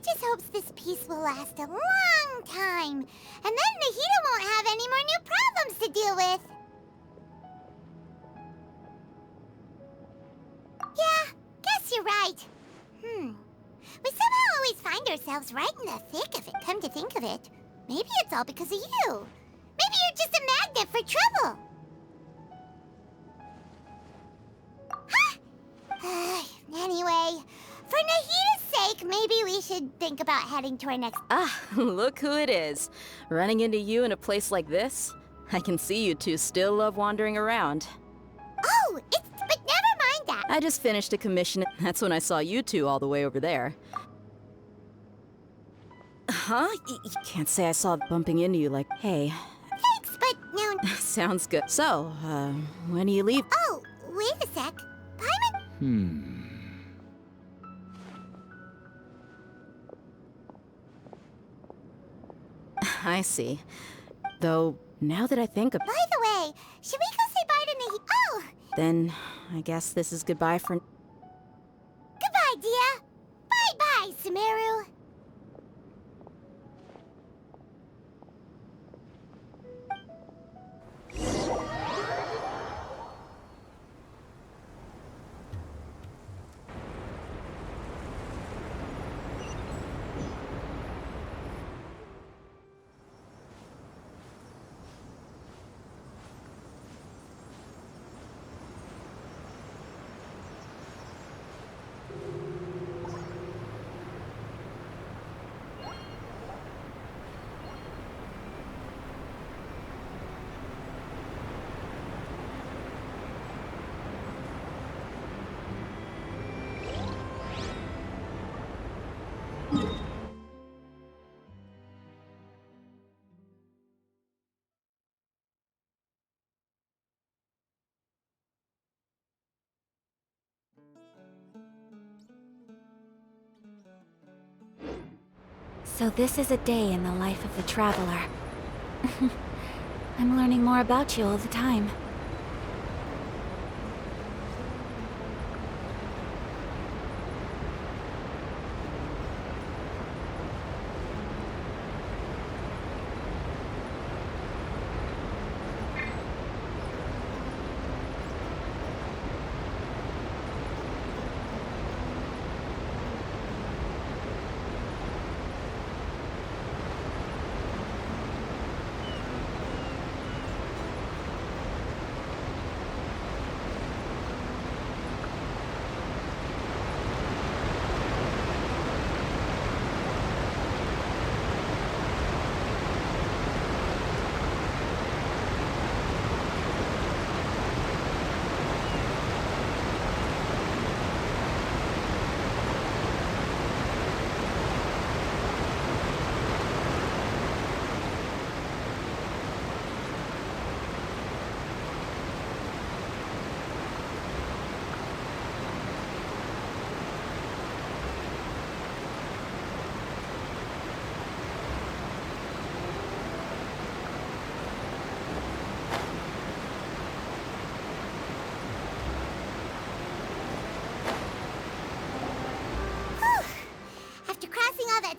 just hopes this peace will last a long time, and then Nahida won't have any more new problems to deal with. Yeah, guess you're right. We somehow always find ourselves right in the thick of it, come to think of it. Maybe it's all because of you. Maybe you're just a magnet for trouble. Anyway, for Nahida's sake, maybe we should think about heading to our next... Ah, look who it is. Running into you in a place like this? I can see you two still love wandering around. Oh, but never mind that. I just finished a commission. That's when I saw you two all the way over there. Huh? You can't say I saw bumping into you like, hey. Thanks, but no... Sounds good. So, when do you leave? Oh, wait a sec. Paimon? I see. Though, now that I think of... By the way, should we go say bye to Nahida? Oh! Then, I guess this is goodbye for... Goodbye, Dia. Bye-bye, Sumeru. So this is a day in the life of the traveler. I'm learning more about you all the time.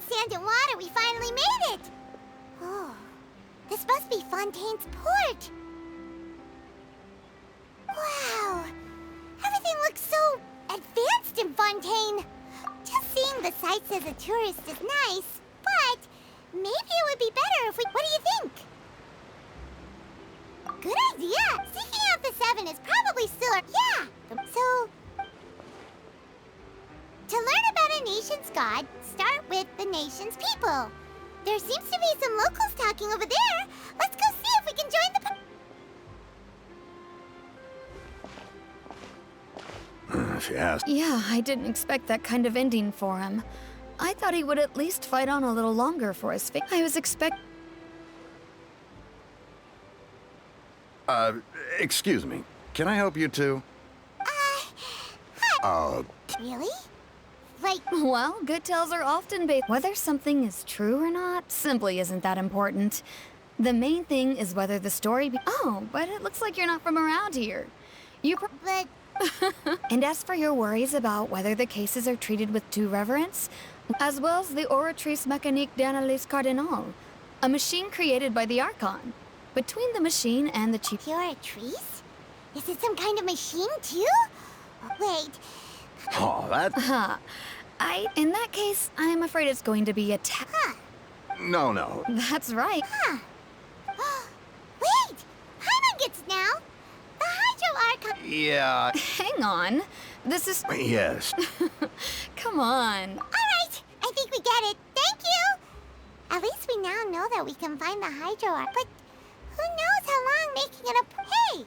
Sand and water, we finally made it! Oh, this must be Fontaine's port! Wow! Everything looks so advanced in Fontaine! Just seeing the sights as a tourist is nice, but maybe it would be better if we... What do you think? Good idea! Seeking out the Seven is probably still our... Yeah! So... To learn about a nation's god, start with the nation's people. There seems to be some locals talking over there. Let's go see if we can join the... If you ask. Yeah, I didn't expect that kind of ending for him. I thought he would at least fight on a little longer for his fate. I was Excuse me. Can I help you too? Really? Like... Well, good tales are often based... Whether something is true or not simply isn't that important. The main thing is whether the story Oh, but it looks like you're not from around here. But... And as for your worries about whether the cases are treated with due reverence, as well as the Oratrice Mécanique d'Analyse Cardinal, a machine created by the Archon. Between the machine and the chief... You're a trees? Is it some kind of machine, too? Wait, Oh, that... In that case, I'm afraid it's going to be a No. That's right. wait! Paimon gets now! The Hydro Archon... Yeah, Hang on. This is... yes. Come on. Alright, I think we get it. Thank you! At least we now know that we can find the Hydro Arc, but who knows how long making it a... Hey!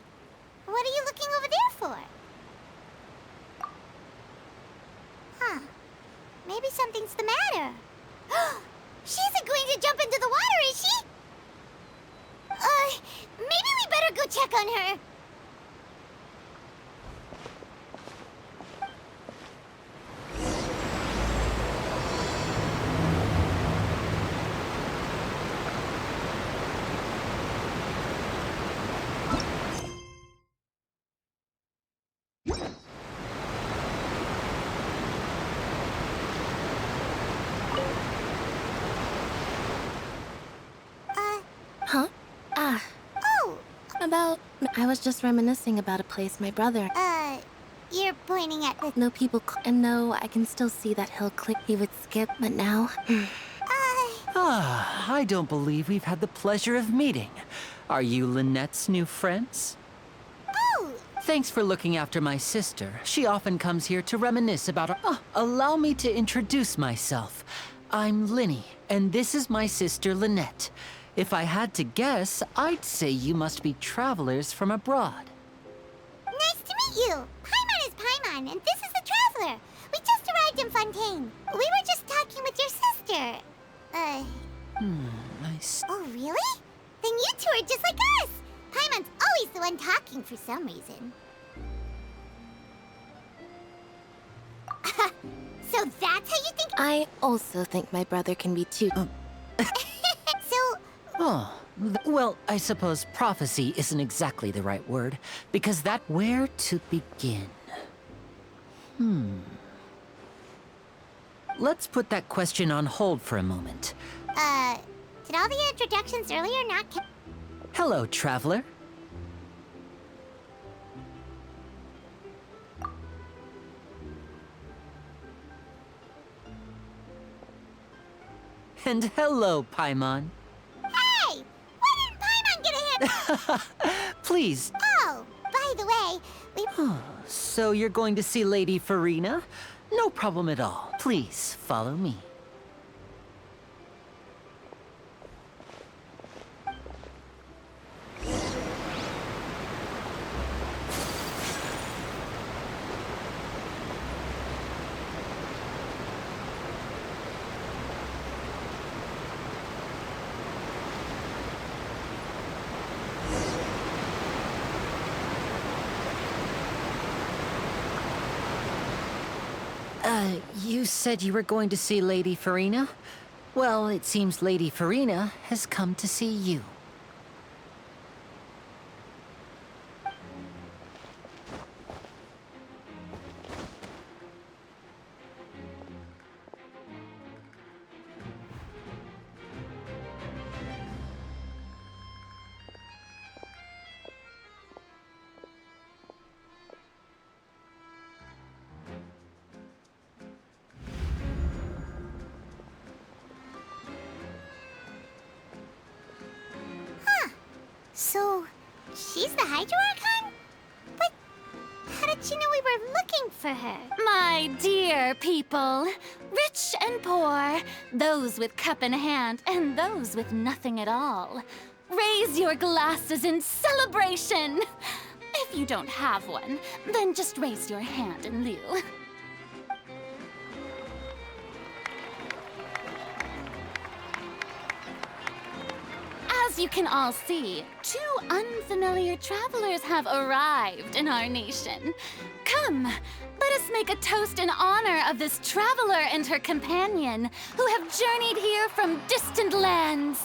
What are you looking over there for? Huh. Maybe something's the matter. She isn't going to jump into the water, is she? Maybe we better go check on her. Huh? Oh, I was just reminiscing about a place my brother... you're pointing at the... No people and no, I can still see that hill click he would skip, but now... I don't believe we've had the pleasure of meeting. Are you Lynette's new friends? Oh, Thanks for looking after my sister. She often comes here to reminisce about her... allow me to introduce myself. I'm Linny, and this is my sister Lynette. If I had to guess, I'd say you must be travelers from abroad. nice to meet you. Paimon is Paimon, and this is the Traveler. We just arrived in Fontaine. We were just talking with your sister. Nice. Oh, really? Then you two are just like us. Paimon's always the one talking for some reason. So that's how you think... I also think my brother can be too... So, Well, I suppose prophecy isn't exactly the right word, because that... Where to begin? Let's put that question on hold for a moment. did all the introductions earlier not... Hello, traveler. And hello, Paimon. Hey! Why didn't Paimon get a hand... Please. Oh, by the way, we... So you're going to see Lady Farina? No problem at all. Please, follow me. You said you were going to see Lady Farina? Well, it seems Lady Farina has come to see you. So, she's the Hydro Archon? But how did she know we were looking for her? My dear people, rich and poor, those with cup in hand and those with nothing at all, raise your glasses in celebration. If you don't have one, then just raise your hand in lieu. As you can all see, two unfamiliar travelers have arrived in our nation. Come, let us make a toast in honor of this traveler and her companion who have journeyed here from distant lands.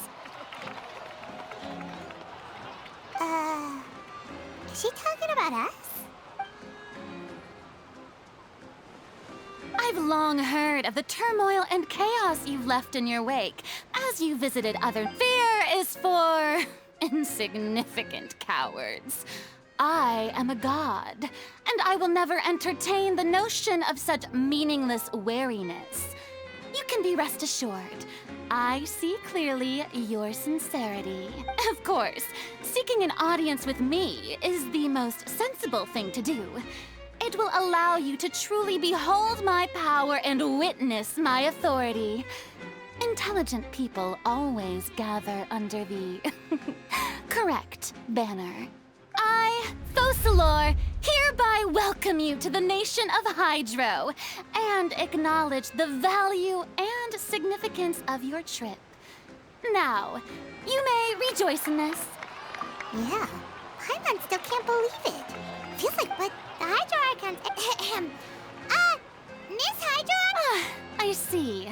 Is she talking about us? I've long heard of the turmoil and chaos you've left in your wake as you visited other. Fear is for insignificant cowards. I am a god, and I will never entertain the notion of such meaningless wariness. You can be rest assured, I see clearly your sincerity. Of course, seeking an audience with me is the most sensible thing to do. It will allow you to truly behold my power and witness my authority. Intelligent people always gather under the correct banner. I, Fosalor, hereby welcome you to the nation of Hydro and acknowledge the value and significance of your trip. Now, you may rejoice in this. Yeah, Paimon still can't believe it. Feels like what the Hydro Archons. Miss Hydro? I see.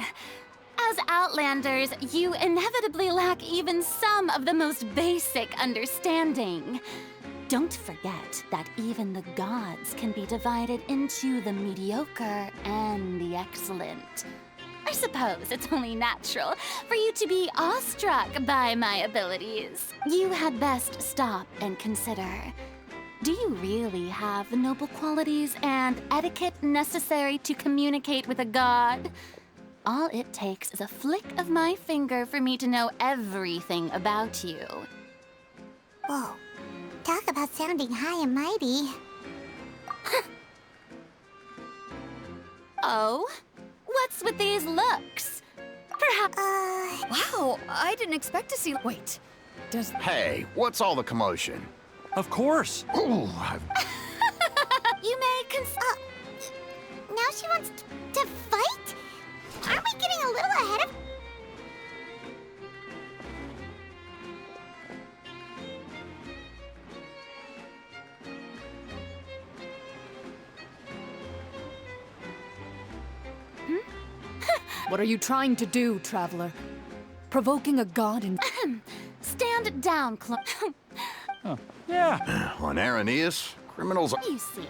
As Outlanders, you inevitably lack even some of the most basic understanding. Don't forget that even the gods can be divided into the mediocre and the excellent. I suppose it's only natural for you to be awestruck by my abilities. You had best stop and consider. Do you really have the noble qualities and etiquette necessary to communicate with a god? All it takes is a flick of my finger for me to know everything about you. Whoa. Talk about sounding high and mighty. Oh? What's with these looks? Perhaps... Wow, I didn't expect to see. Wait, does. Hey, what's all the commotion? Of course. Ooh, You may Now she wants to fight? Aren't we getting a little ahead of... What are you trying to do, Traveler? Provoking a god in... stand down, Yeah. on Araneus, criminals. You see.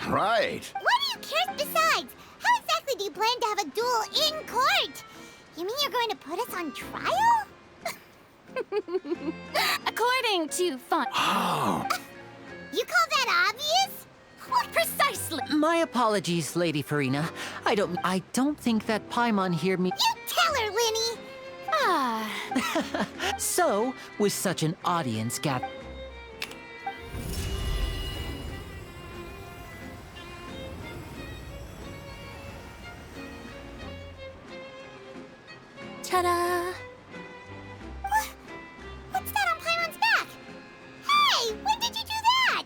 Right. What do you care? Besides, how exactly do you plan to have a duel in court? You mean you're going to put us on trial? According to Oh, You call that obvious? Precisely. My apologies, Lady Farina. I don't think that Paimon hear me. You tell her, Linny! Ah. So, with such an audience gathered. Ta-da. What's that on Paimon's back? Hey, when did you do that?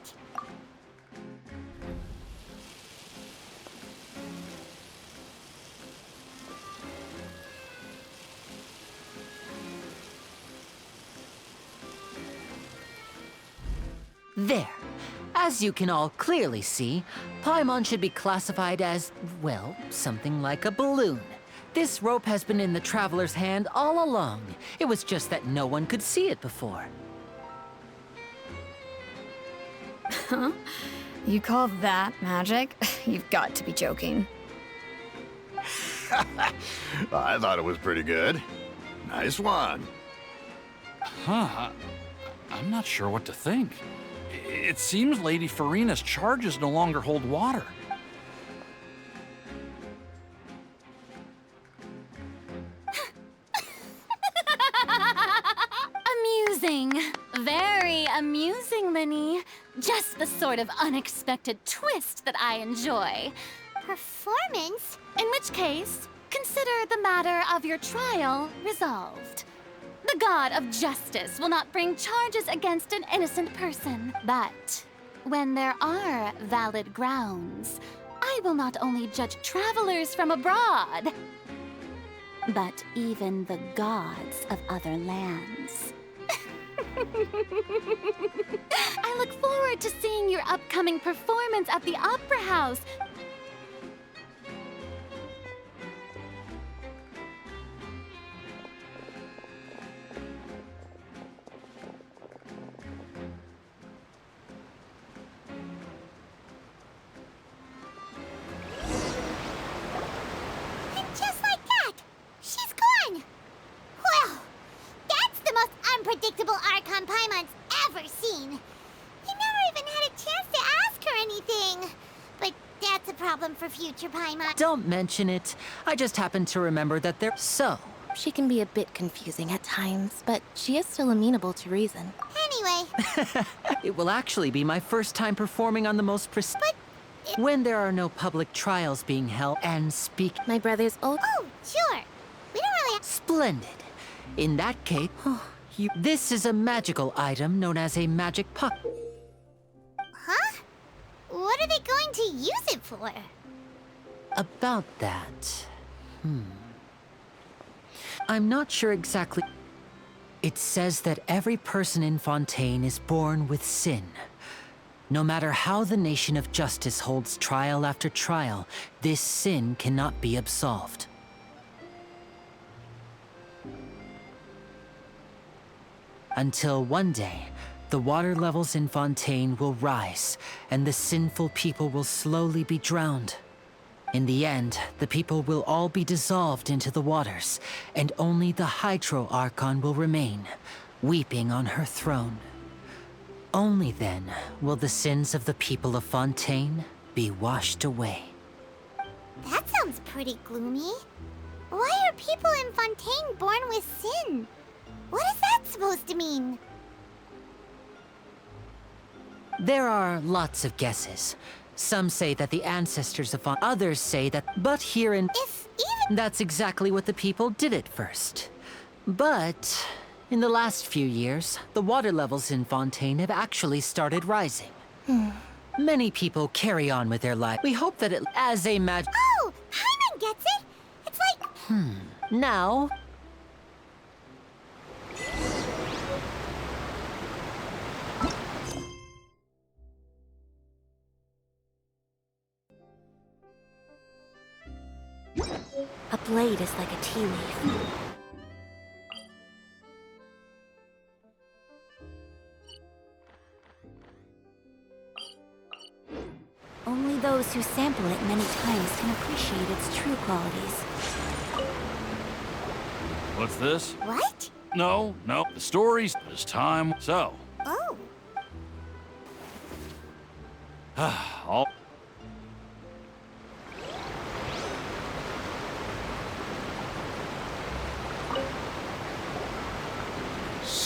There. As you can all clearly see, Paimon should be classified as, well, something like a balloon. This rope has been in the Traveler's hand all along. It was just that no one could see it before. Huh? You call that magic? You've got to be joking. I thought it was pretty good. Nice one. Huh. I'm not sure what to think. It seems Lady Farina's charges no longer hold water. Amusing. Very amusing, Linny. Just the sort of unexpected twist that I enjoy. Performance? In which case, consider the matter of your trial resolved. The god of justice will not bring charges against an innocent person. But when there are valid grounds, I will not only judge travelers from abroad, but even the gods of other lands. I look forward to seeing your upcoming performance at the Opera House. Blancheur Paimon. Don't mention it. I just happened to remember that they're so. She can be a bit confusing at times, but she is still amenable to reason. Anyway, It will actually be my first time performing on the most when there are no public trials being held and speak. My brother's old. oh, sure. We don't really. Splendid. In that case, this is a magical item known as a magic puck. Huh? What are they going to use it for? About that, I'm not sure exactly. It says that every person in Fontaine is born with sin. No matter how the nation of justice holds trial after trial, this sin cannot be absolved. Until one day, the water levels in Fontaine will rise, and the sinful people will slowly be drowned. In the end, the people will all be dissolved into the waters, and only the Hydro Archon will remain, weeping on her throne. Only then will the sins of the people of Fontaine be washed away. That sounds pretty gloomy. Why are people in Fontaine born with sin? What is that supposed to mean? There are lots of guesses. Some say that the ancestors of others say that, but here in If even that's exactly what the people did at first. But in the last few years, the water levels in Fontaine have actually started rising. Many people carry on with their life. We hope that it as a oh, Paimon gets it. It's like now. A blade is like a tea leaf. Only those who sample it many times can appreciate its true qualities. What's this? what? No, the stories. It's time. So, Oh, all.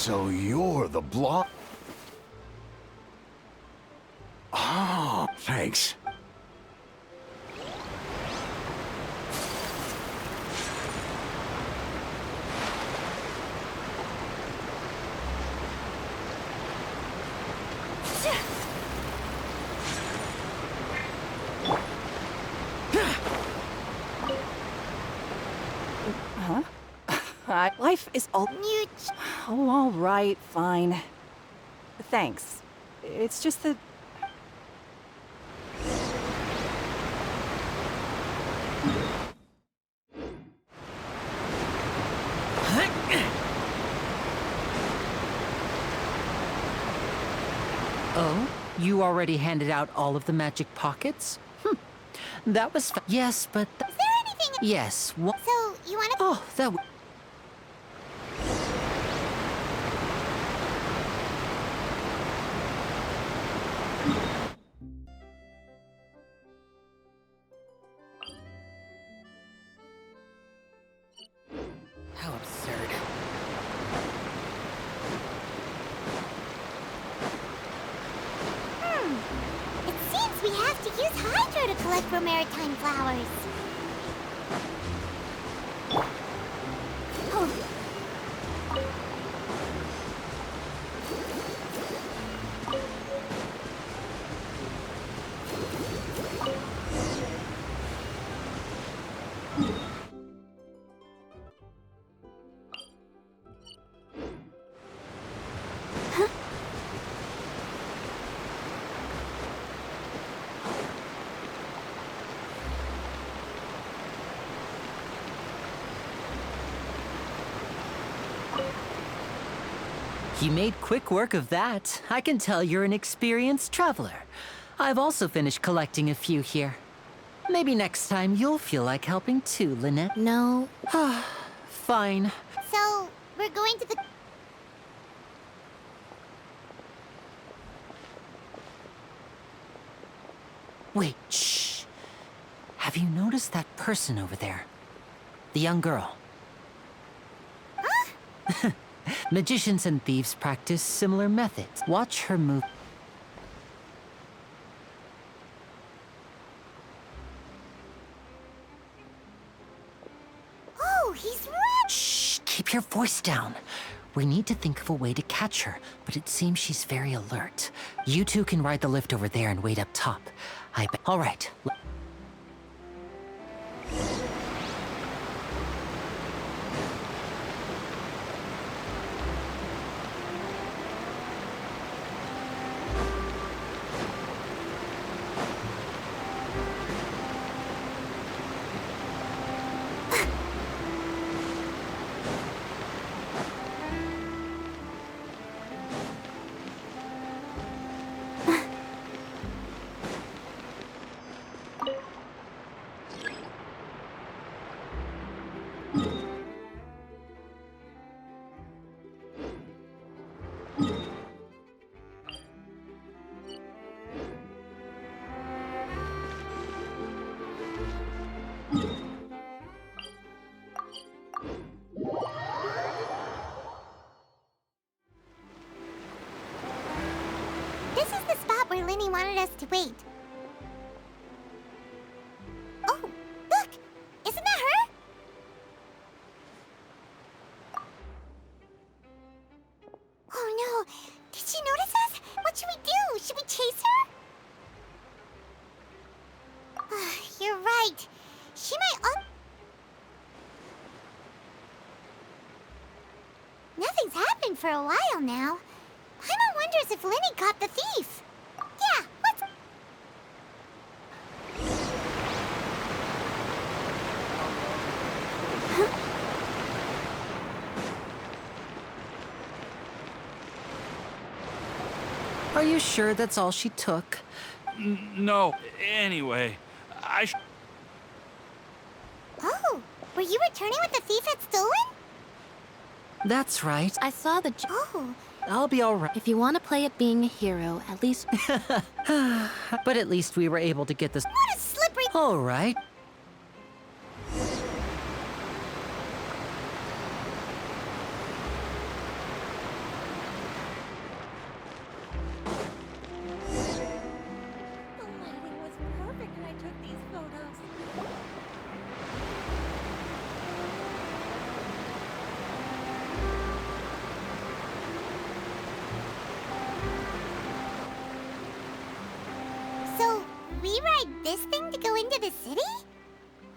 So you're the block. Oh, thanks. Life is all. you. Oh, all right, fine. Thanks. It's just that. Oh, you already handed out all of the magic pockets? That was yes, but Is there anything? yes. What? So you want to? Oh, that. How absurd. It seems we have to use Hydro to collect Maritime flowers. Oh. You made quick work of that. I can tell you're an experienced traveler. I've also finished collecting a few here. Maybe next time you'll feel like helping too, Lynette. No. Fine. So we're going to the. Wait, shh. Have you noticed that person over there? The young girl. Huh? Magicians and thieves practice similar methods. Watch her move. Oh, he's right. Shh! Keep your voice down. We need to think of a way to catch her, but it seems she's very alert. You two can ride the lift over there and wait up top. I bet. All right. This is the spot where Linny wanted us to wait. Oh, look! Isn't that her? Oh no! Did she notice us? What should we do? Should we chase her? You're right. She might Nothing's happened for a while now. Paimon wonders if Linny caught the thief. Yeah, let's... Are you sure that's all she took? No, anyway, Oh, were you returning what the thief had stolen? That's right. I saw the... Oh, I'll be all right. If you want to play at being a hero, at least... But at least we were able to get this. what a slippery... All right. The lighting was perfect when I took these photos. So, we ride this thing to go into the city?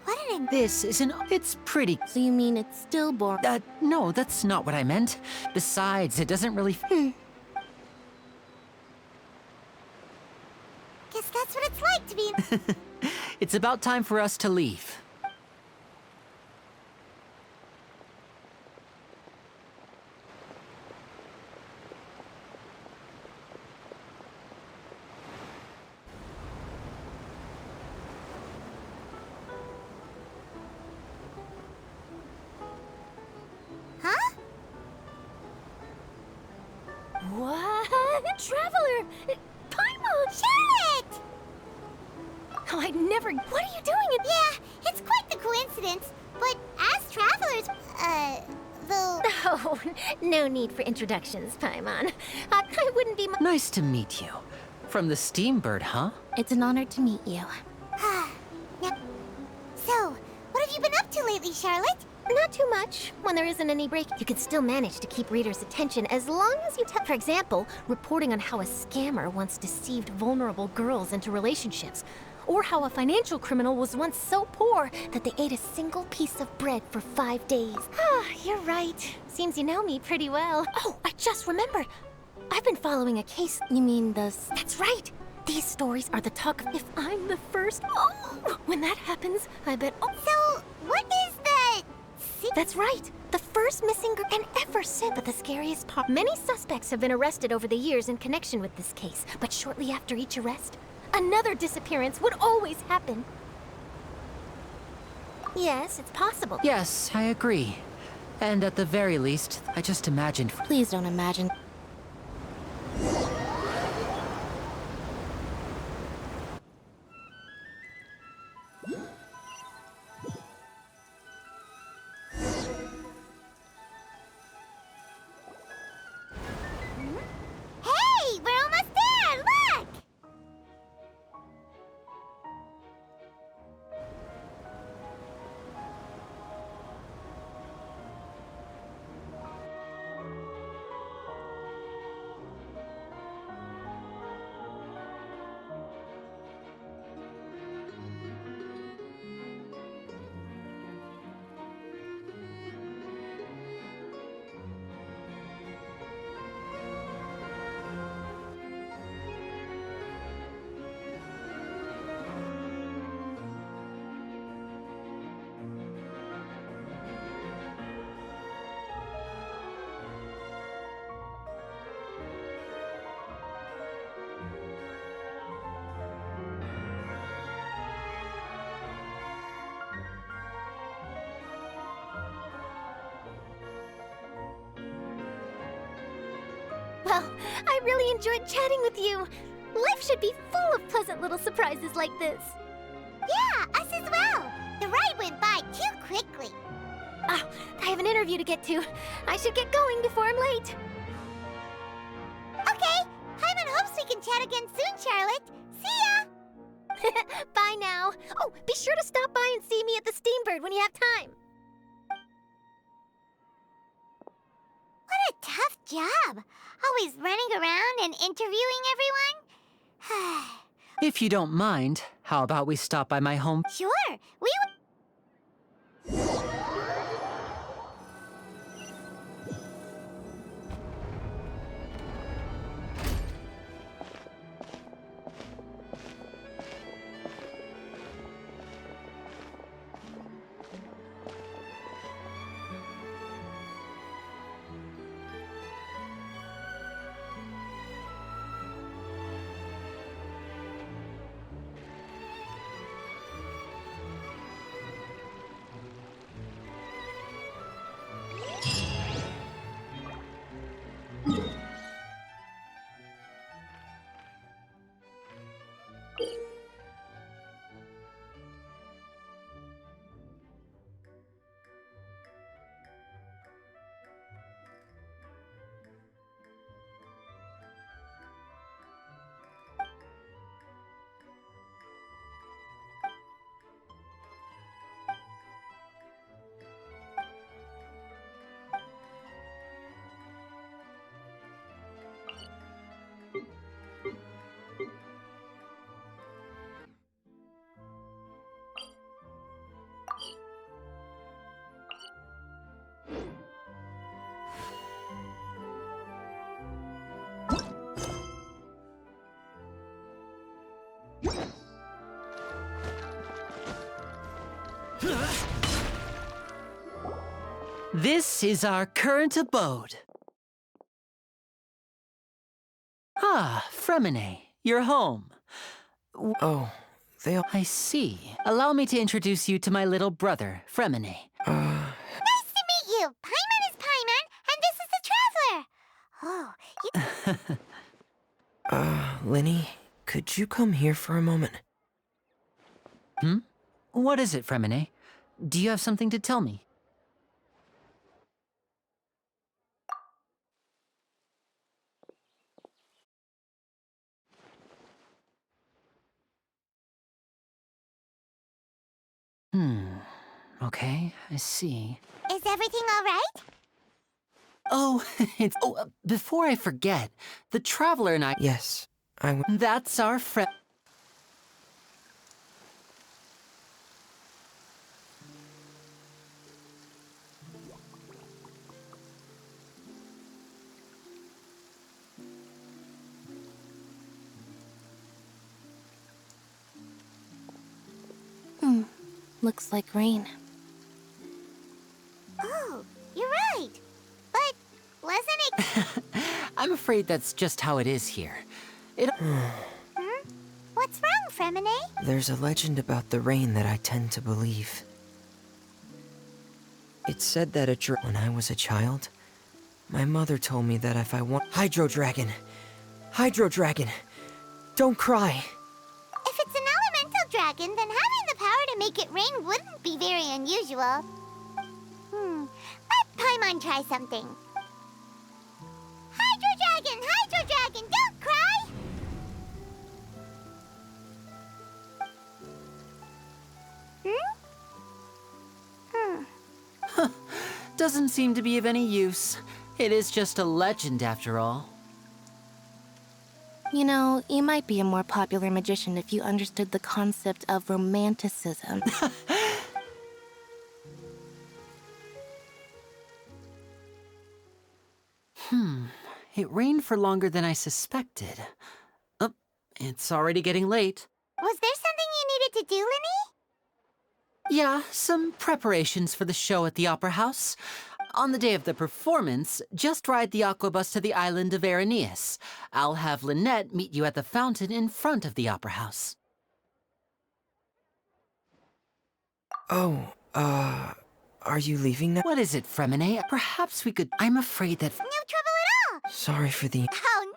What an... This isn't. It's pretty. So you mean it's still boring? No, that's not what I meant. Besides, it doesn't really. Guess that's what it's like to be... It's about time for us to leave. Huh? What? Traveler! Paimon! Charlotte! Oh, I'd never... What are you doing? Yeah, it's quite the coincidence. But as travelers, though... Oh, no need for introductions, Paimon. I wouldn't be... Nice to meet you. From the Steambird, huh? It's an honor to meet you. Now, so, what have you been up to lately, Charlotte? Not too much. When there isn't any break, you can still manage to keep readers' attention as long as you tell... For example, reporting on how a scammer once deceived vulnerable girls into relationships. Or how a financial criminal was once so poor that they ate a single piece of bread for 5 days. Ah, you're right. Seems you know me pretty well. Oh, I just remembered. I've been following a case... You mean the... That's right. These stories are the talk of... If I'm the first... Oh, when that happens, I bet... Oh, So, what is the... that's right. The first missing girl, and ever since. But the scariest part, many suspects have been arrested over the years in connection with this case. But shortly after each arrest, another disappearance would always happen. Yes, it's possible. Yes, I agree. And at the very least, I just imagined. Please don't imagine. Well, I really enjoyed chatting with you. Life should be full of pleasant little surprises like this. Yeah, us as well. The ride went by too quickly. Ah, I have an interview to get to. I should get going before I'm late. Okay, Paimon hopes we can chat again soon, Charlotte. See ya! Bye now. Oh, be sure to stop by and see me at the Steambird when you have time. What a tough job. Always running around and interviewing everyone. If you don't mind, how about we stop by my home? Sure, we This is our current abode. Ah, Fremine, you're home. Oh, I see. Allow me to introduce you to my little brother, Fremine. Nice to meet you. Paimon is Paimon, and this is the Traveler. Oh, you... Linny, could you come here for a moment? What is it, Fremine? Do you have something to tell me? Okay, I see. Is everything all right? Oh, before I forget, the Traveler and I... Yes, That's our friend... Looks like rain. Oh, you're right. But wasn't it... I'm afraid that's just how it is here. What's wrong, Fremine? There's a legend about the rain that I tend to believe. It's said that when I was a child, my mother told me that if I want... Hydro Dragon! Hydro Dragon! Don't cry! If it's an elemental dragon, then having the power to make it rain wouldn't be very unusual. Let Paimon try something. Hydro Dragon, don't cry! Doesn't seem to be of any use. It is just a legend after all. You know, you might be a more popular magician if you understood the concept of romanticism. It rained for longer than I suspected. Oh, it's already getting late. Was there something you needed to do, Linny? Yeah, some preparations for the show at the Opera House. On the day of the performance, just ride the aquabus to the island of Araneus. I'll have Lynette meet you at the fountain in front of the Opera House. Oh, are you leaving now? What is it, Fremine? Perhaps we could... I'm afraid that... No trouble at all. all. Sorry for the... Oh, no need.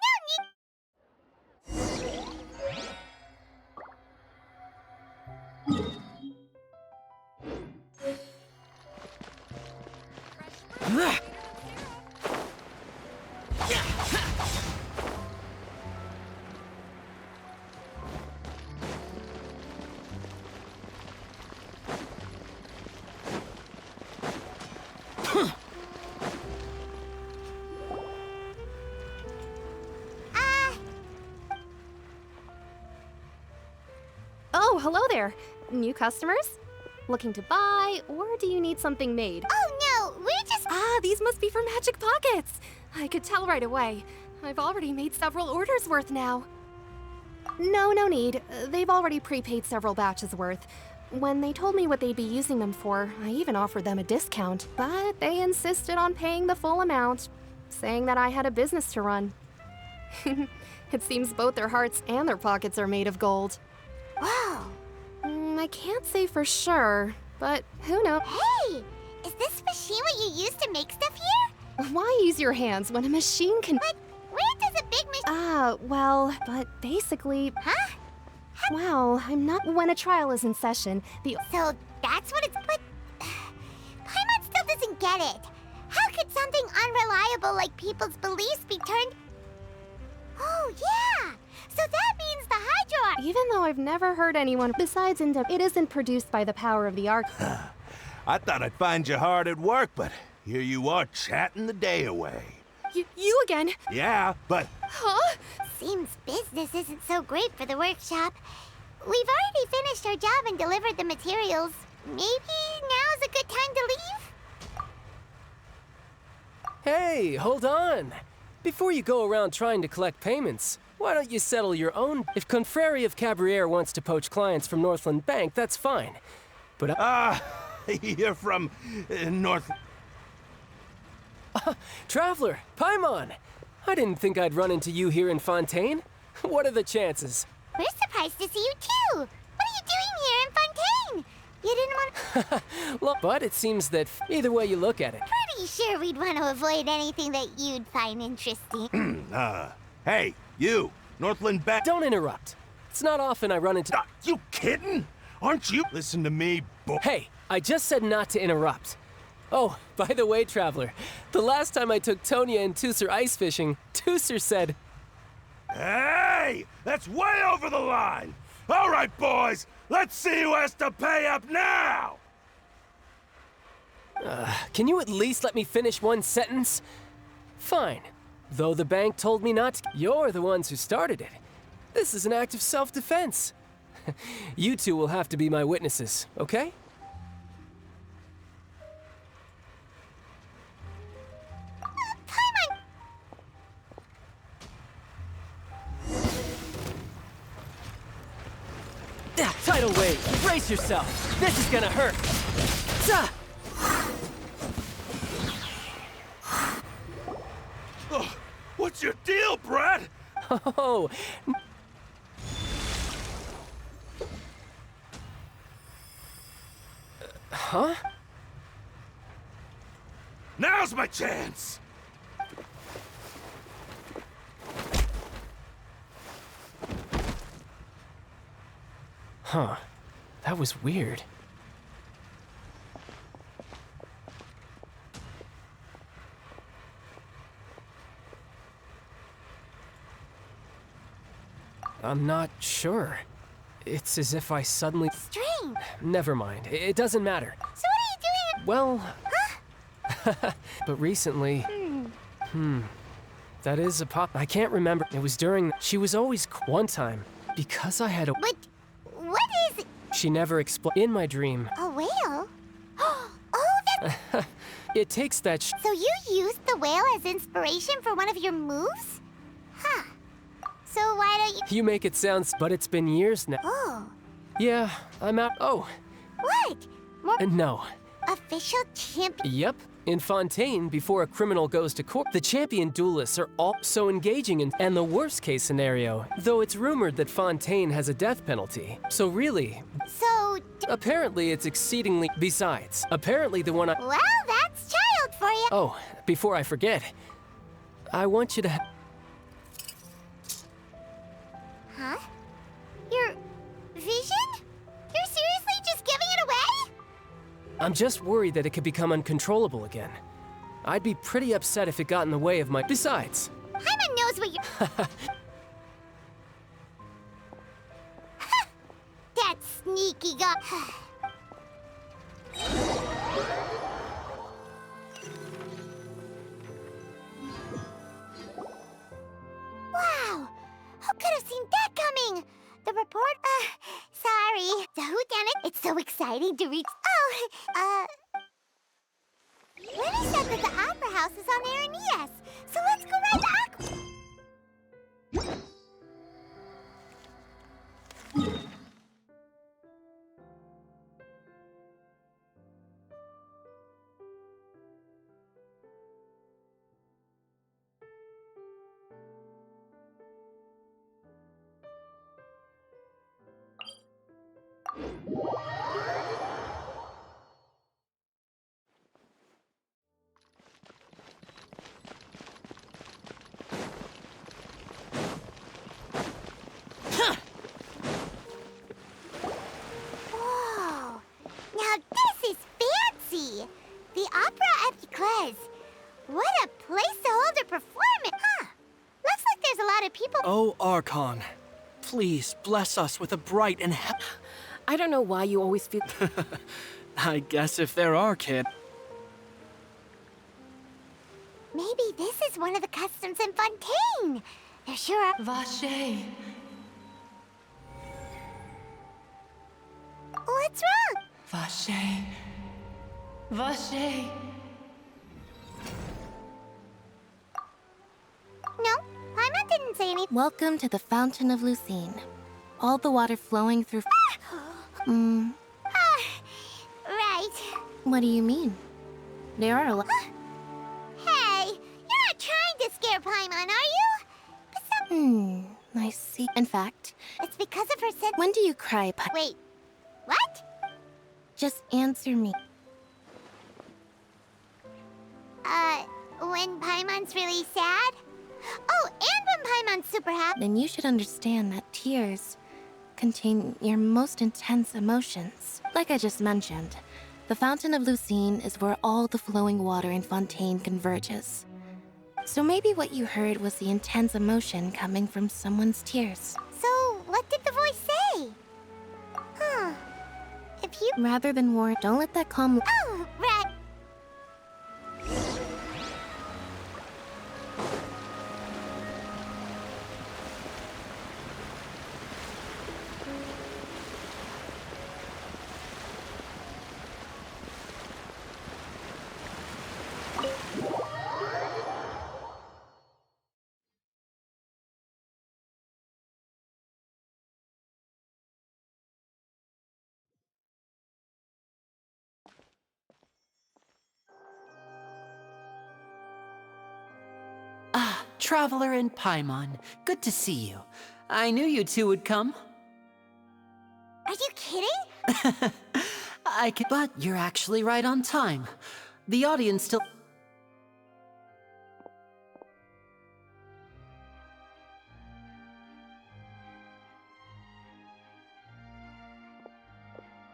Oh, hello there. New customers? Looking to buy, or do you need something made? Oh, no, we're just... Ah, these must be from Magic Pockets. I could tell right away. I've already made several orders worth now. No need. They've already prepaid several batches worth. When they told me what they'd be using them for, I even offered them a discount, but they insisted on paying the full amount, saying that I had a business to run. It seems both their hearts and their pockets are made of gold. Wow. I can't say for sure, but who knows? Hey, is this machine what you use to make stuff here? Why use your hands when a machine can... But where does a big machine... well, but basically... Huh? Well, I'm not... When a trial is in session, the... So that's what it's... But... Paimon still doesn't get it. How could something unreliable like people's beliefs be turned... Oh, yeah! So that means the Hydro... Even though I've never heard anyone besides it isn't produced by the power of the arc. I thought I'd find you hard at work, but here you are chatting the day away. You again? Yeah, but... Huh? Seems business isn't so great for the workshop. We've already finished our job and delivered the materials. Maybe now's a good time to leave? Hey, hold on. Before you go around trying to collect payments, why don't you settle your own? If Confrérie of Cabriere wants to poach clients from Northland Bank, that's fine. But you're from North... Traveler, Paimon! I didn't think I'd run into you here in Fontaine. What are the chances? We're surprised to see you too. What are you doing here in Fontaine? You didn't want... Look, but it seems that either way you look at it. Pretty sure we'd want to avoid anything that you'd find interesting. Hey, you, Northland Bank... Don't interrupt. It's not often I run into... You kidding? Aren't you... Listen to me, Hey, I just said not to interrupt. Oh, by the way, Traveler, the last time I took Tonya and Tusser ice fishing, Tusser said... Hey! That's way over the line! All right, boys, let's see who has to pay up now! Can you at least let me finish one sentence? Fine. Though the bank told me not to, you're the ones who started it. This is an act of self-defense. You two will have to be my witnesses, okay? Tidal wave, brace yourself. This is gonna hurt. Oh, what's your deal, Brad? Oh. Huh? Now's my chance! Huh. That was weird. I'm not sure. It's as if I suddenly... Strange. Never mind. It doesn't matter. So what are you doing? Well... But recently... That is a pop... I can't remember. It was during... She was always... One time. Because I had a... But... What is it? She never explained. In my dream. A whale? Oh, that's... It takes that So you used the whale as inspiration for one of your moves? Huh. So why don't you... You make it sound... But it's been years now. Oh. Yeah, I'm out... Oh. What? More... No. Official champion... Yep. In Fontaine, before a criminal goes to court, the champion duelists are all so engaging and the worst case scenario, though it's rumored that Fontaine has a death penalty. So really... So... Apparently it's exceedingly... Besides, apparently the one I... Well, that's child for you. Oh, before I forget, I want you to Huh? Your vision? You're seriously just giving it away? I'm just worried that it could become uncontrollable again. I'd be pretty upset if it got in the way of my... Besides... Paimon knows what you're... That sneaky guy... Wow! Who could have seen that coming? The report... sorry. The whodunit? It's so exciting to reach... Oh, Lenny said that the Opera House is on Areneas, so let's go right back. Whoa! Now this is fancy! The Opera Epiclese. What a place to hold a performance! Huh. Looks like there's a lot of people... Oh, Archon. Please bless us with a bright and I don't know why you always feel... I guess if there are kids... Maybe this is one of the customs in Fontaine. There sure are... Vache. What's wrong? Vache. Vache. No, Paimon didn't say anything. Welcome to the Fountain of Lucine. All the water flowing through... Right. What do you mean? There are a lot... Hey, you're not trying to scare Paimon, are you? I see. In fact... It's because of her sen... When do you cry, Wait, what? Just answer me. When Paimon's really sad? Oh, and when Paimon's super happy. Then you should understand that tears contain your most intense emotions. Like I just mentioned, the Fountain of Lucine is where all the flowing water in Fontaine converges. So maybe what you heard was the intense emotion coming from someone's tears. So, what did the voice say? Huh. If you... Rather than war, don't let that calm... Oh, right. Ah, Traveler and Paimon. Good to see you. I knew you two would come. Are you kidding? But you're actually right on time. The audience still...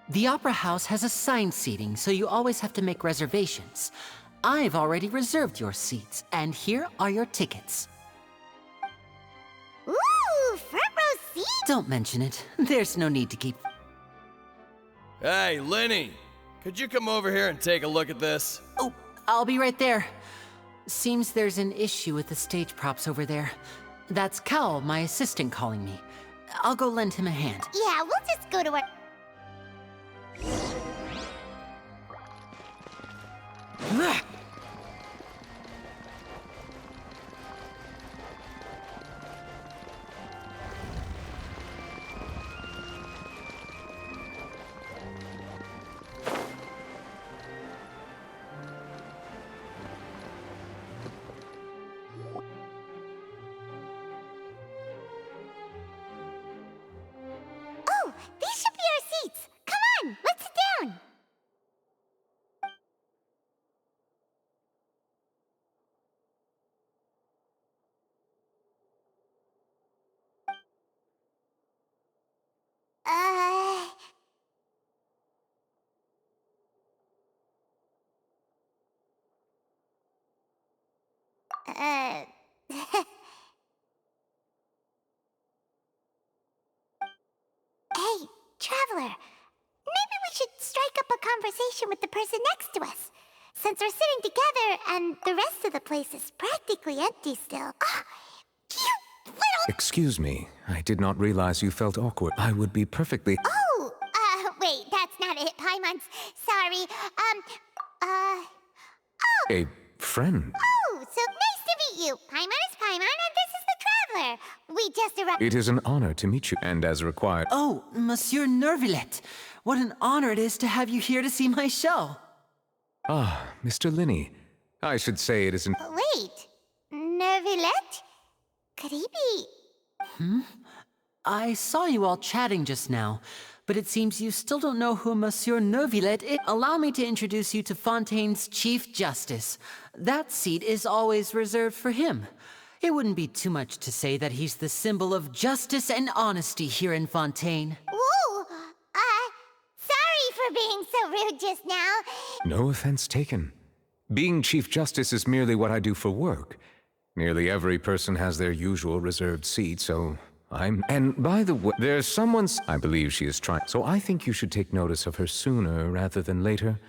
The Opera House has assigned seating, so you always have to make reservations. I've already reserved your seats, and here are your tickets. Ooh, front row seat! Don't mention it. There's no need to keep... Hey, Lenny! Could you come over here and take a look at this? Oh, I'll be right there. Seems there's an issue with the stage props over there. That's Cal, my assistant, calling me. I'll go lend him a hand. Yeah, we'll just go to our... Oh, these should be our seats. Come on, let's sit down. Hey, Traveler. Maybe we should strike up a conversation with the person next to us. Since we're sitting together and the rest of the place is practically empty still. Oh, you little... Excuse me. I did not realize you felt awkward. I would be perfectly... Oh, wait, that's not it, Paimons. Sorry. Oh. A friend? Oh, so nice to meet you. Paimon is Paimon, and this is the Traveler. We just arrived. It is an honor to meet you, and as required... Oh, Monsieur Noirceur. What an honor it is to have you here to see my show. Ah, Mr. Linny. I should say it is an... Wait, Noirceur? Could he be... I saw you all chatting just now, but it seems you still don't know who Monsieur Noirceur is. Allow me to introduce you to Fontaine's Chief Justice. That seat is always reserved for him. It wouldn't be too much to say that he's the symbol of justice and honesty here in Fontaine. Whoa! Sorry for being so rude just now. No offense taken. Being Chief Justice is merely what I do for work. Nearly every person has their usual reserved seat, so I'm... And by the way, there's someone's... I believe she is trying... So I think you should take notice of her sooner rather than later.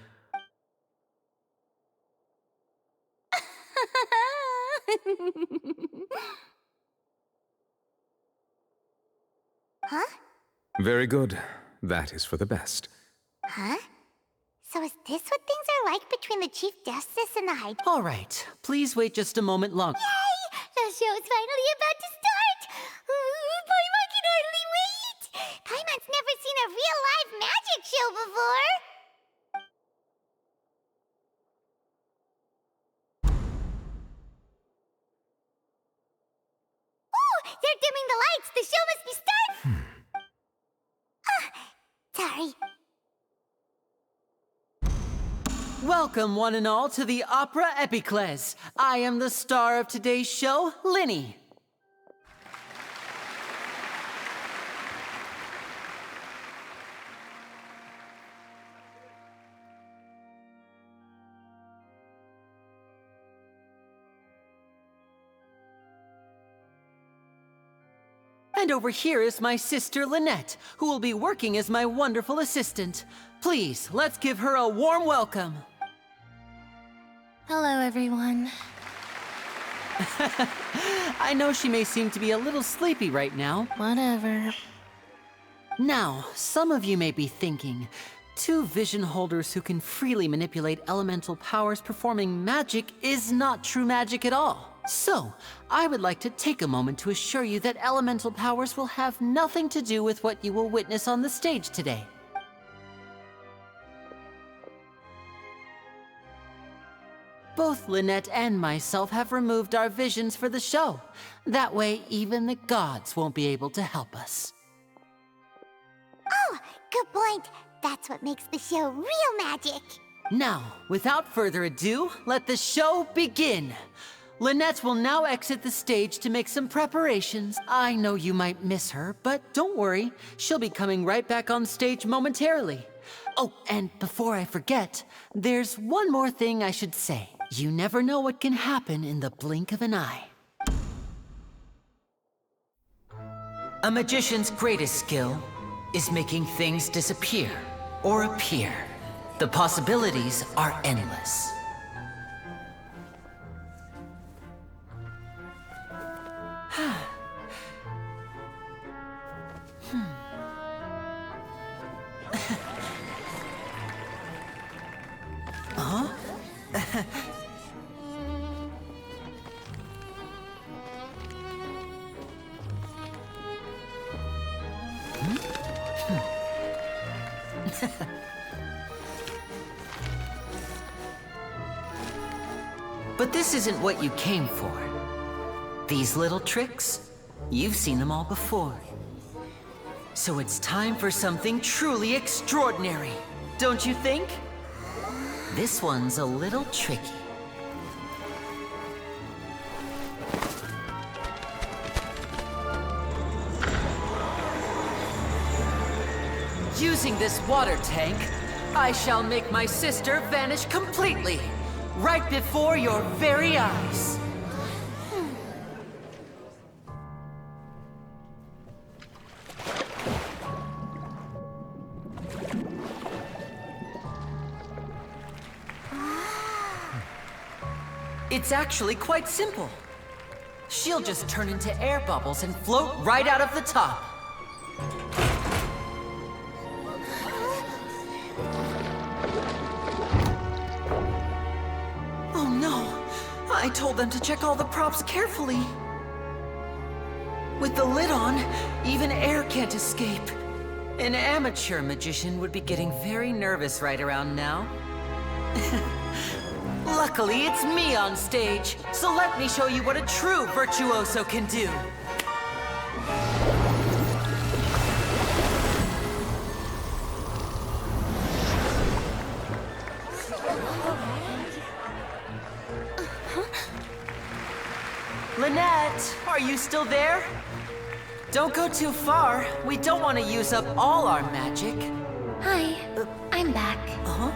Huh? Very good. That is for the best. Huh? So is this what things are like between the Chief Justice and the High... All right, please wait just a moment longer. Yay! The show's finally about to start! Paimon can hardly wait! Paimon's never seen a real live magic show before! Oh! They're dimming the lights! The show must be starting! Sorry. Welcome, one and all, to the Opera Epiclese. I am the star of today's show, Linny. And over here is my sister Lynette, who will be working as my wonderful assistant. Please, let's give her a warm welcome. Hello, everyone. I know she may seem to be a little sleepy right now. Whatever. Now, some of you may be thinking, two vision holders who can freely manipulate elemental powers performing magic is not true magic at all. So, I would like to take a moment to assure you that elemental powers will have nothing to do with what you will witness on the stage today. Both Lynette and myself have removed our visions for the show. That way, even the gods won't be able to help us. Oh, good point. That's what makes the show real magic. Now, without further ado, let the show begin. Lynette will now exit the stage to make some preparations. I know you might miss her, but don't worry. She'll be coming right back on stage momentarily. Oh, and before I forget, there's one more thing I should say. You never know what can happen in the blink of an eye. A magician's greatest skill is making things disappear or appear. The possibilities are endless. Huh? But this isn't what you came for. These little tricks, you've seen them all before. So it's time for something truly extraordinary, don't you think? This one's a little tricky. Using this water tank, I shall make my sister vanish completely, right before your very eyes. It's actually quite simple. She'll just turn into air bubbles and float right out of the top. Oh no! I told them to check all the props carefully. With the lid on, even air can't escape. An amateur magician would be getting very nervous right around now. Luckily, it's me on stage, so let me show you what a true virtuoso can do. Lynette, are you still there? Don't go too far. We don't want to use up all our magic. Hi, I'm back. Uh-huh.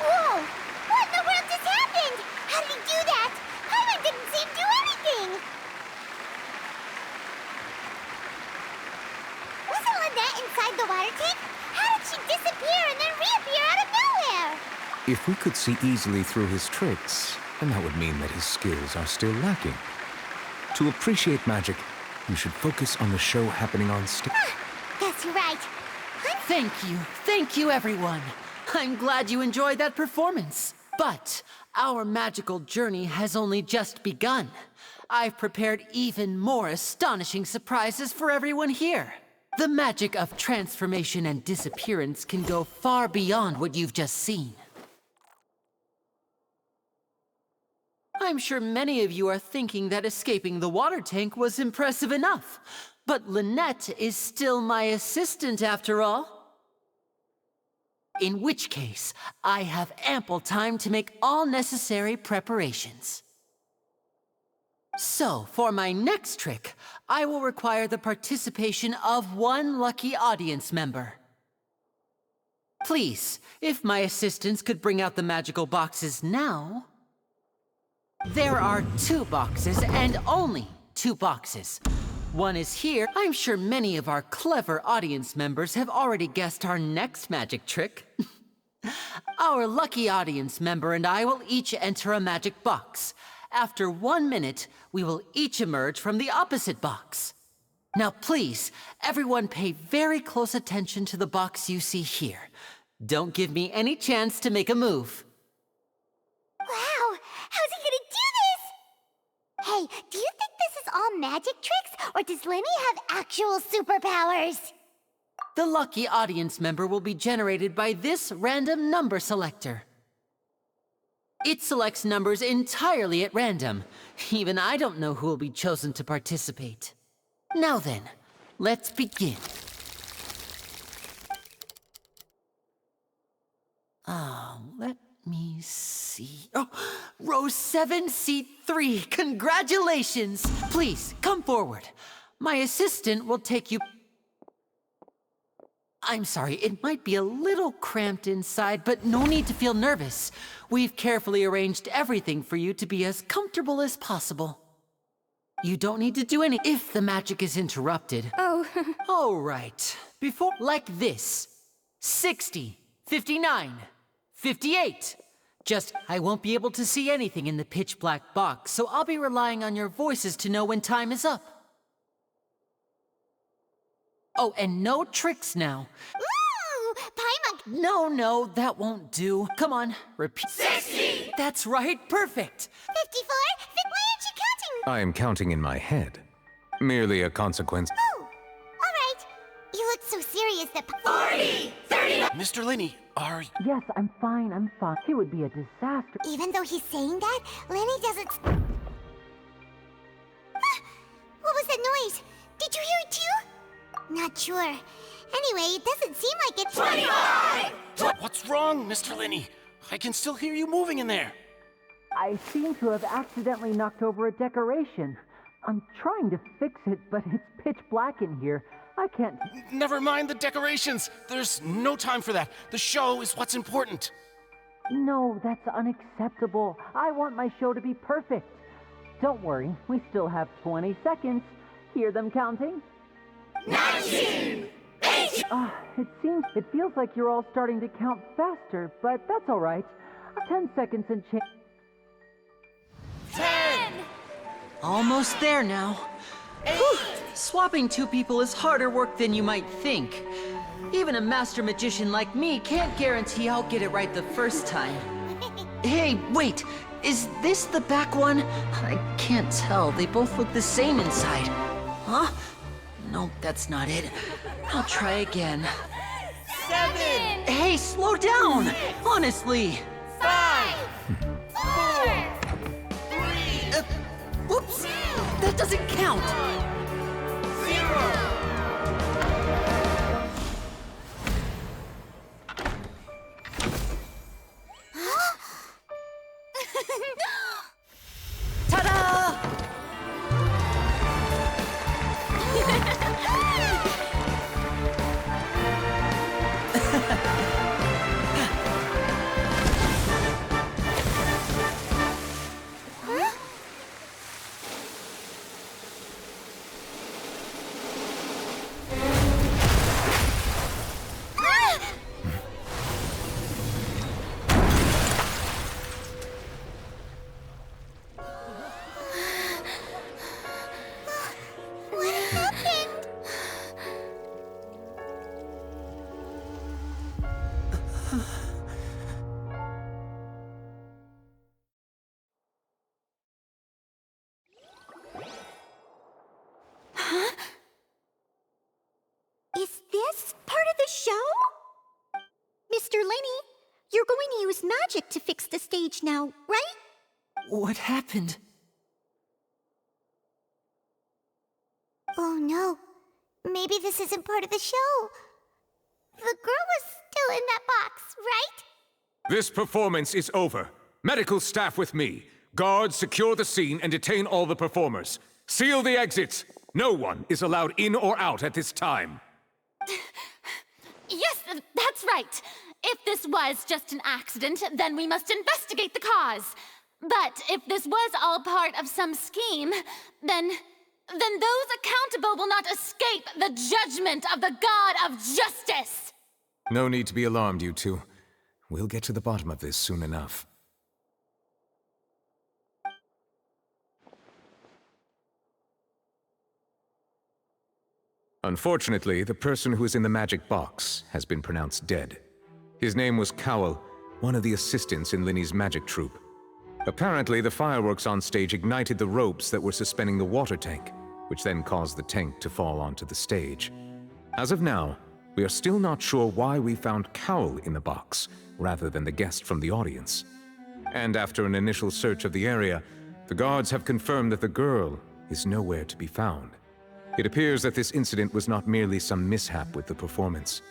Whoa! What in the world just happened? How did he do that? Paimon didn't seem to do anything! Wasn't Lynette inside the water tank? How did she disappear and then reappear out of nowhere? If we could see easily through his tricks, then that would mean that his skills are still lacking. To appreciate magic, you should focus on the show happening on stage. Guess you're right. Thank you everyone. I'm glad you enjoyed that performance. But our magical journey has only just begun. I've prepared even more astonishing surprises for everyone here. The magic of transformation and disappearance can go far beyond what you've just seen. I'm sure many of you are thinking that escaping the water tank was impressive enough. But Lynette is still my assistant after all. In which case, I have ample time to make all necessary preparations. So, for my next trick, I will require the participation of one lucky audience member. Please, if my assistants could bring out the magical boxes now. There are 2 boxes, and only 2 boxes. One is here. I'm sure many of our clever audience members have already guessed our next magic trick. Our lucky audience member and I will each enter a magic box. After 1 minute, we will each emerge from the opposite box. Now please, everyone pay very close attention to the box you see here. Don't give me any chance to make a move. Wow! How's he gonna do this? Hey, do you think this is all magic tricks, or does Lenny have actual superpowers? The lucky audience member will be generated by this random number selector. It selects numbers entirely at random. Even I don't know who will be chosen to participate. Now then, let's begin. Let me see. Oh, row 7, seat 3. Congratulations! Please, come forward. My assistant will take you... I'm sorry, it might be a little cramped inside, but no need to feel nervous. We've carefully arranged everything for you to be as comfortable as possible. You don't need to do any if the magic is interrupted. Oh. All right. Before, like this. 60, 59, 58. Just, I won't be able to see anything in the pitch black box, so I'll be relying on your voices to know when time is up. Oh, and no tricks now. Ooh! Paimon! No, that won't do. Come on, repeat. 60! That's right, perfect! 54? Why aren't you counting? I am counting in my head. Merely a consequence. Oh! Alright. You look so serious that... 40! 39! Mr. Linney, are... Yes, I'm fine. It would be a disaster. Even though he's saying that, Lenny doesn't... What was that noise? Did you hear it too? Not sure. Anyway, it doesn't seem like it's... 25! What's wrong, Mr. Linney? I can still hear you moving in there. I seem to have accidentally knocked over a decoration. I'm trying to fix it, but it's pitch black in here. I can't... Never mind the decorations. There's no time for that. The show is what's important. No, that's unacceptable. I want my show to be perfect. Don't worry, we still have 20 seconds. Hear them counting? 19! 18! It feels like you're all starting to count faster, but that's all right. 10 seconds and change. 10! Almost there now. 8! Swapping two people is harder work than you might think. Even a master magician like me can't guarantee I'll get it right the first time. Hey, wait! Is this the back one? I can't tell. They both look the same inside. Huh? Nope, that's not it. I'll try again. 7! Hey, slow down! Honestly! 5! 4! 3! Whoops! That doesn't count! 0! Ta-da! Is this part of the show? Mr. Lenny, you're going to use magic to fix the stage now, right? What happened? Oh no. Maybe this isn't part of the show. The girl was still in that box, right? This performance is over. Medical staff with me. Guards, secure the scene and detain all the performers. Seal the exits. No one is allowed in or out at this time. Yes, that's right. If this was just an accident, then we must investigate the cause. But if this was all part of some scheme, then those accountable will not escape the judgment of the God of Justice. No need to be alarmed, you two. We'll get to the bottom of this soon enough. Unfortunately, the person who is in the magic box has been pronounced dead. His name was Cowell, one of the assistants in Linny's magic troupe. Apparently, the fireworks on stage ignited the ropes that were suspending the water tank, which then caused the tank to fall onto the stage. As of now, we are still not sure why we found Cowell in the box, rather than the guest from the audience. And after an initial search of the area, the guards have confirmed that the girl is nowhere to be found. It appears that this incident was not merely some mishap with the performance.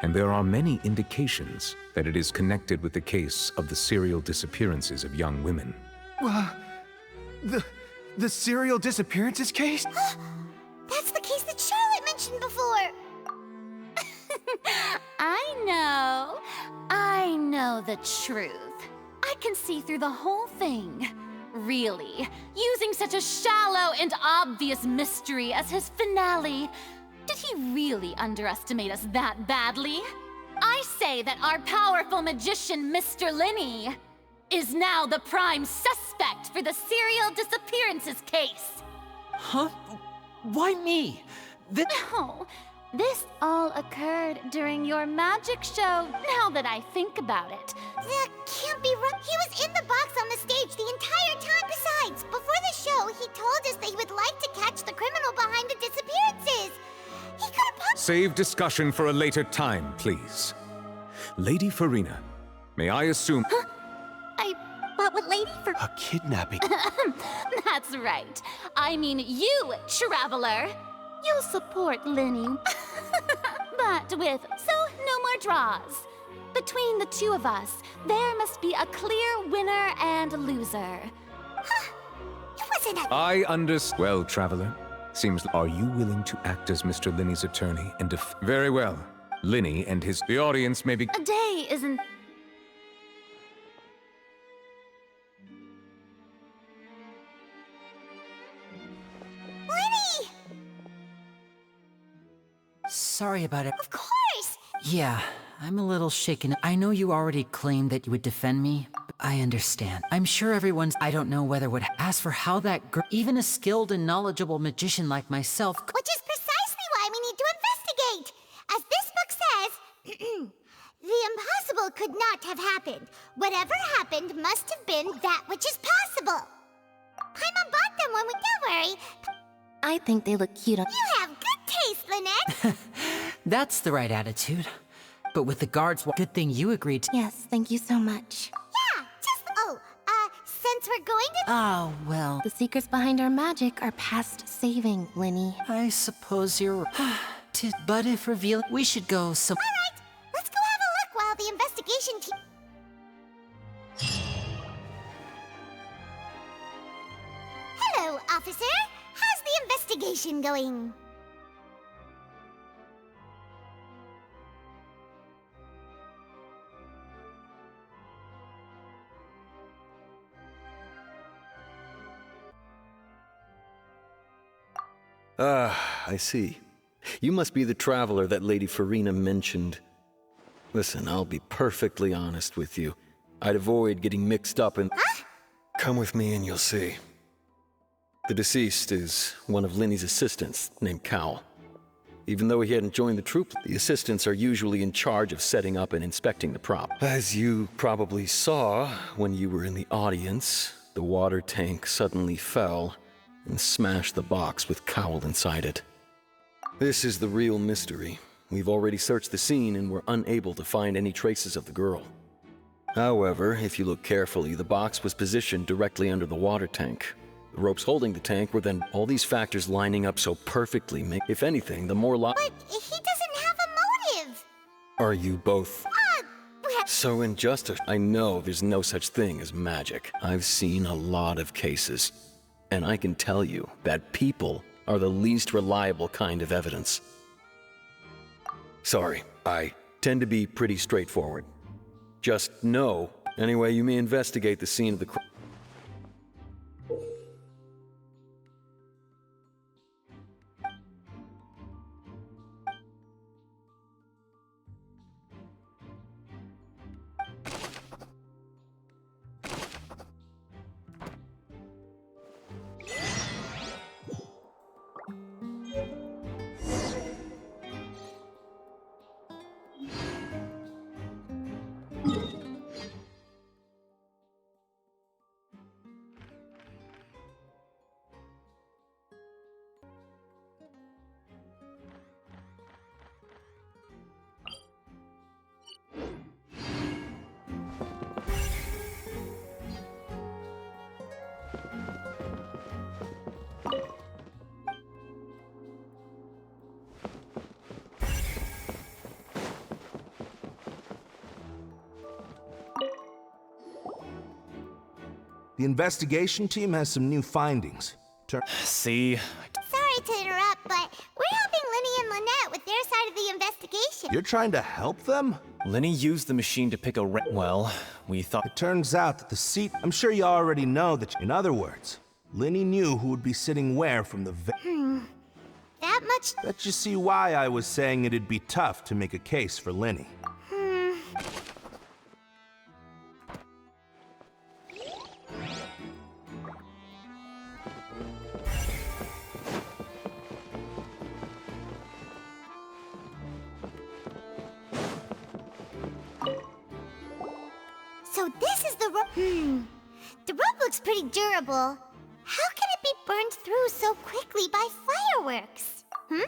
And there are many indications that it is connected with the case of the serial disappearances of young women. The serial disappearances case? That's the case that Charlotte mentioned before. I know the truth. I can see through the whole thing. Really, using such a shallow and obvious mystery as his finale, did he really underestimate us that badly? I say that our powerful magician, Mr. Linny, is now the prime suspect for the serial disappearances case. Huh? Why me? No, this all occurred during your magic show, now that I think about it. That can't be right. He was in the box on the stage the entire time. Besides, before the show, he told us that he would like to catch the criminal behind the disappearances. He could have... Save discussion for a later time, please. Lady Farina, may I assume... Huh? What Lady Farina? A kidnapping. That's right. I mean you, Traveler. You'll support Linny. But no more draws. Between the two of us, there must be a clear winner and loser. It wasn't a... I understand. Well, Traveler, seems... Are you willing to act as Mr. Linney's attorney and Very well. Linney and his... The audience may be... A day isn't... Linny! Sorry about it. Of course! Yeah, I'm a little shaken. I know you already claimed that you would defend me, but I understand. I'm sure everyone's... I don't know whether would ask for how that girl... Even a skilled and knowledgeable magician like myself... Which is precisely why we need to investigate! As this book says, the impossible could not have happened. Whatever happened must have been that which is possible. Paimon bought them when we... Don't worry. I think they look cute on... You have good taste, Lynette! That's the right attitude. But with the guards... Good thing you agreed to... Yes, thank you so much. Yeah, just... since we're going to... Oh, well... The secrets behind our magic are past saving, Linny. I suppose you're... But if revealed, we should go some... Alright, let's go have a look while the investigation team... Hello, officer! How's the investigation going? Ah, I see. You must be the traveler that Lady Farina mentioned. Listen, I'll be perfectly honest with you. I'd avoid getting mixed up in... Huh? Come with me and you'll see. The deceased is one of Linny's assistants, named Cowell. Even though he hadn't joined the troop, the assistants are usually in charge of setting up and inspecting the prop. As you probably saw when you were in the audience, the water tank suddenly fell and smashed the box with Cowell inside it. This is the real mystery. We've already searched the scene and were unable to find any traces of the girl. However, if you look carefully, the box was positioned directly under the water tank. The ropes holding the tank were then all these factors lining up so perfectly make, if anything, the more But he doesn't have a motive! Are you both... So in justice, I know there's no such thing as magic. I've seen a lot of cases, and I can tell you that people are the least reliable kind of evidence. Sorry, I tend to be pretty straightforward. Just know, anyway, you may investigate the scene of the crime. The investigation team has some new findings. See? Sorry to interrupt, but we're helping Linny and Lynette with their side of the investigation. You're trying to help them? Lenny used the machine to pick a well, we thought... It turns out that the seat... I'm sure you already know that... In other words, Linny knew who would be sitting where from the... That much... Bet you see why I was saying it'd be tough to make a case for Linny. So this is the rope... The rope looks pretty durable. How can it be burned through so quickly by fireworks? Why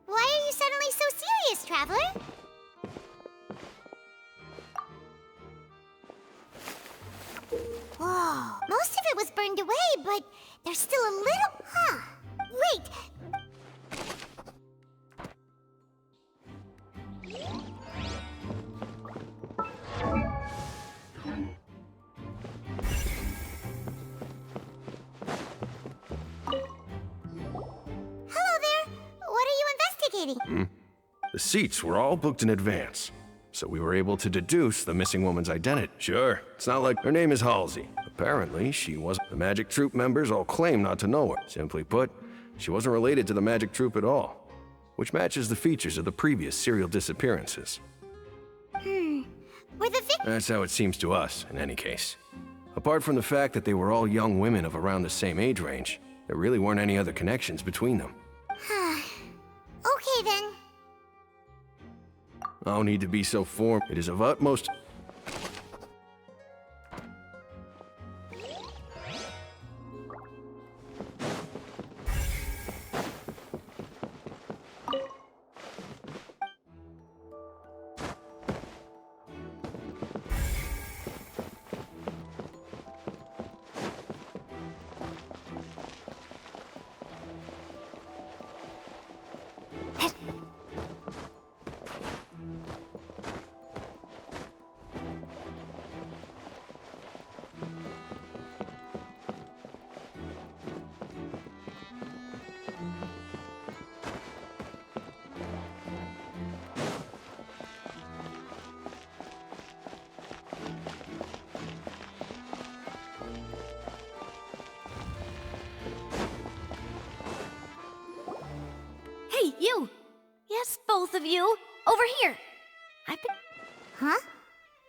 are you suddenly so serious, Traveler? Whoa, most of it was burned away, but there's still a little... Wait! fascinating. The seats were all booked in advance, so we were able to deduce the missing woman's identity. Sure, it's not like her name is Halsey. Apparently, she wasn't. The Magic Troupe members all claim not to know her. Simply put, she wasn't related to the Magic Troupe at all, which matches the features of the previous serial disappearances. Were the That's how it seems to us, in any case. Apart from the fact that they were all young women of around the same age range, there really weren't any other connections between them. Okay then. No need to be so formal. It is of utmost... Hey, you! Yes, both of you! Over here! Huh?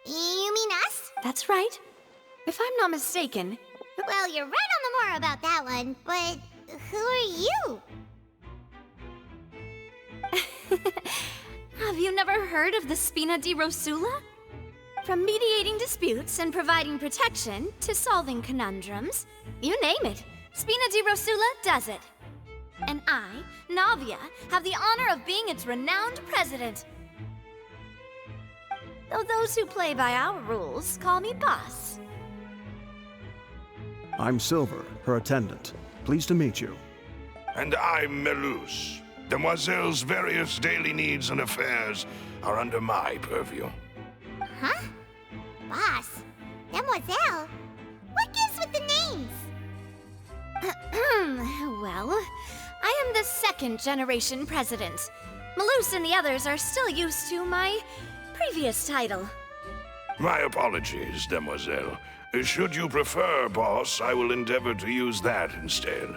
You mean us? That's right. If I'm not mistaken... Well, you're right on the more about that one, but who are you? Have you never heard of the Spina di Rosula? From mediating disputes and providing protection to solving conundrums, you name it, Spina di Rosula does it. And I, Navia, have the honor of being its renowned president. Though those who play by our rules call me boss. I'm Silver, her attendant. Pleased to meet you. And I'm Melus. Demoiselle's various daily needs and affairs are under my purview. Huh? Boss? Demoiselle? What gives with the names? Well, I am the second generation president. Melus and the others are still used to my previous title. My apologies, Demoiselle. Should you prefer, boss, I will endeavor to use that instead.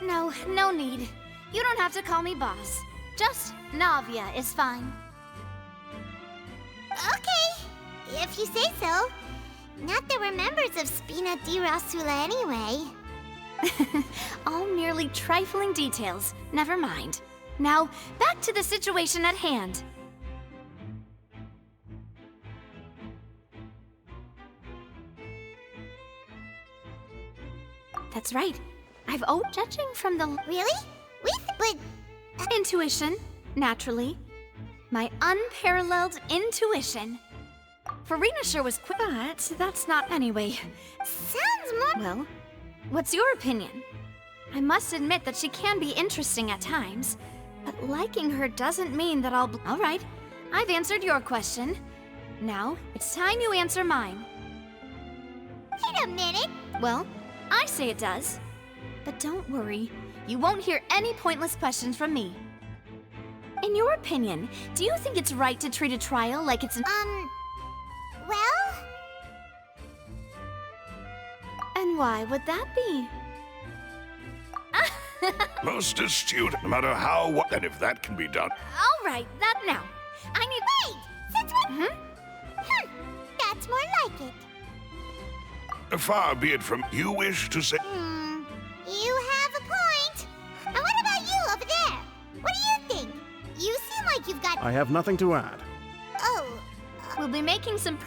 No, no need. You don't have to call me boss. Just Navia is fine. Okay, if you say so. Not that we're members of Spina di Rosula anyway. All merely trifling details. Never mind. Now, back to the situation at hand. That's right. I've judging from the... Really? But... Intuition, naturally. My unparalleled intuition. Farina sure was quick, but that's not anyway. Sounds more... Well, what's your opinion? I must admit that she can be interesting at times, but liking her doesn't mean that I'll... All right, I've answered your question. Now, it's time you answer mine. Wait a minute! Well, I say it does. But don't worry, you won't hear any pointless questions from me. In your opinion, do you think it's right to treat a trial like it's an... Well? And why would that be? Most astute, no matter how... And if that can be done... All right, that now. I need... Wait! Since we... That's more like it. Far be it from... You wish to say... You have a point. And what about you over there? What do you think? You seem like you've got... I have nothing to add. Oh. We'll be making some...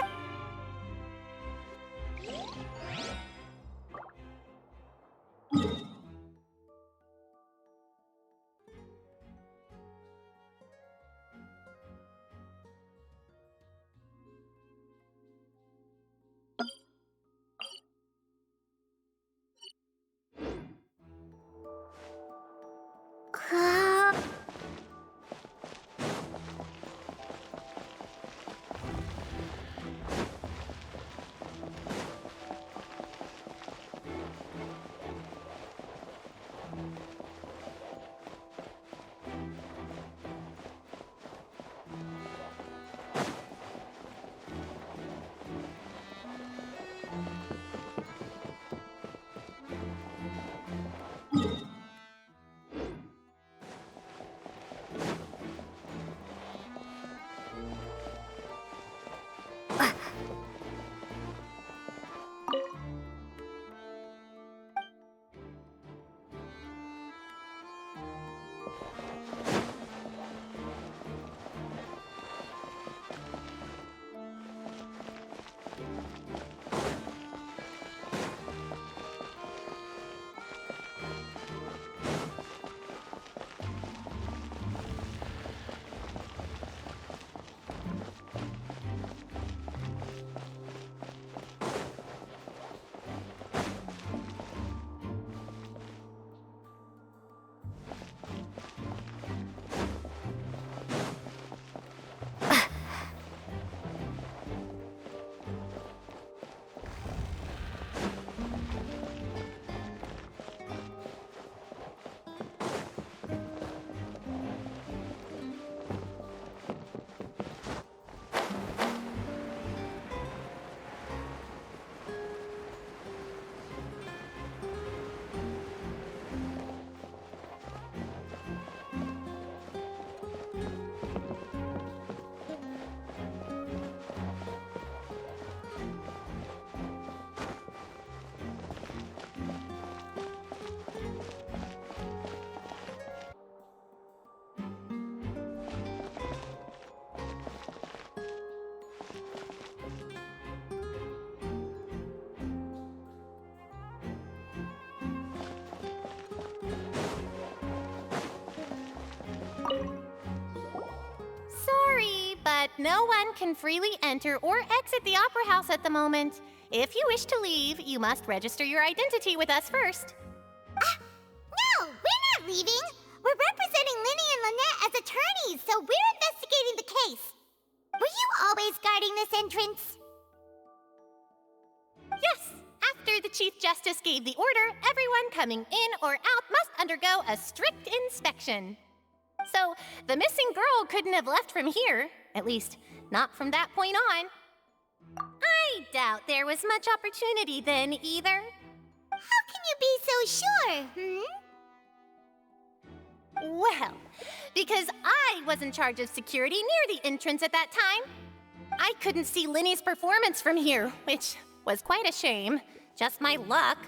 Sorry, but no one can freely enter or exit the Opera House at the moment. If you wish to leave, you must register your identity with us first. No, we're not leaving. We're representing Linny and Lynette as attorneys, so we're investigating the case. Were you always guarding this entrance? Yes, after the Chief Justice gave the order, everyone coming in or out must undergo a strict inspection. So, the missing girl couldn't have left from here, at least, not from that point on. I doubt there was much opportunity then, either. How can you be so sure, Well, because I was in charge of security near the entrance at that time. I couldn't see Linny's performance from here, which was quite a shame. Just my luck.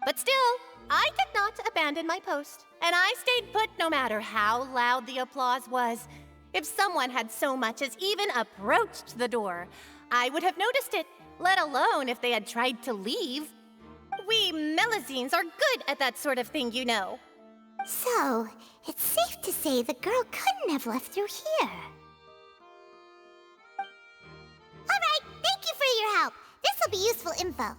But still, I did not abandon my post, and I stayed put no matter how loud the applause was. If someone had so much as even approached the door, I would have noticed it, let alone if they had tried to leave. We Melazines are good at that sort of thing, you know. So, it's safe to say the girl couldn't have left through here. Alright, thank you for your help. This'll be useful info.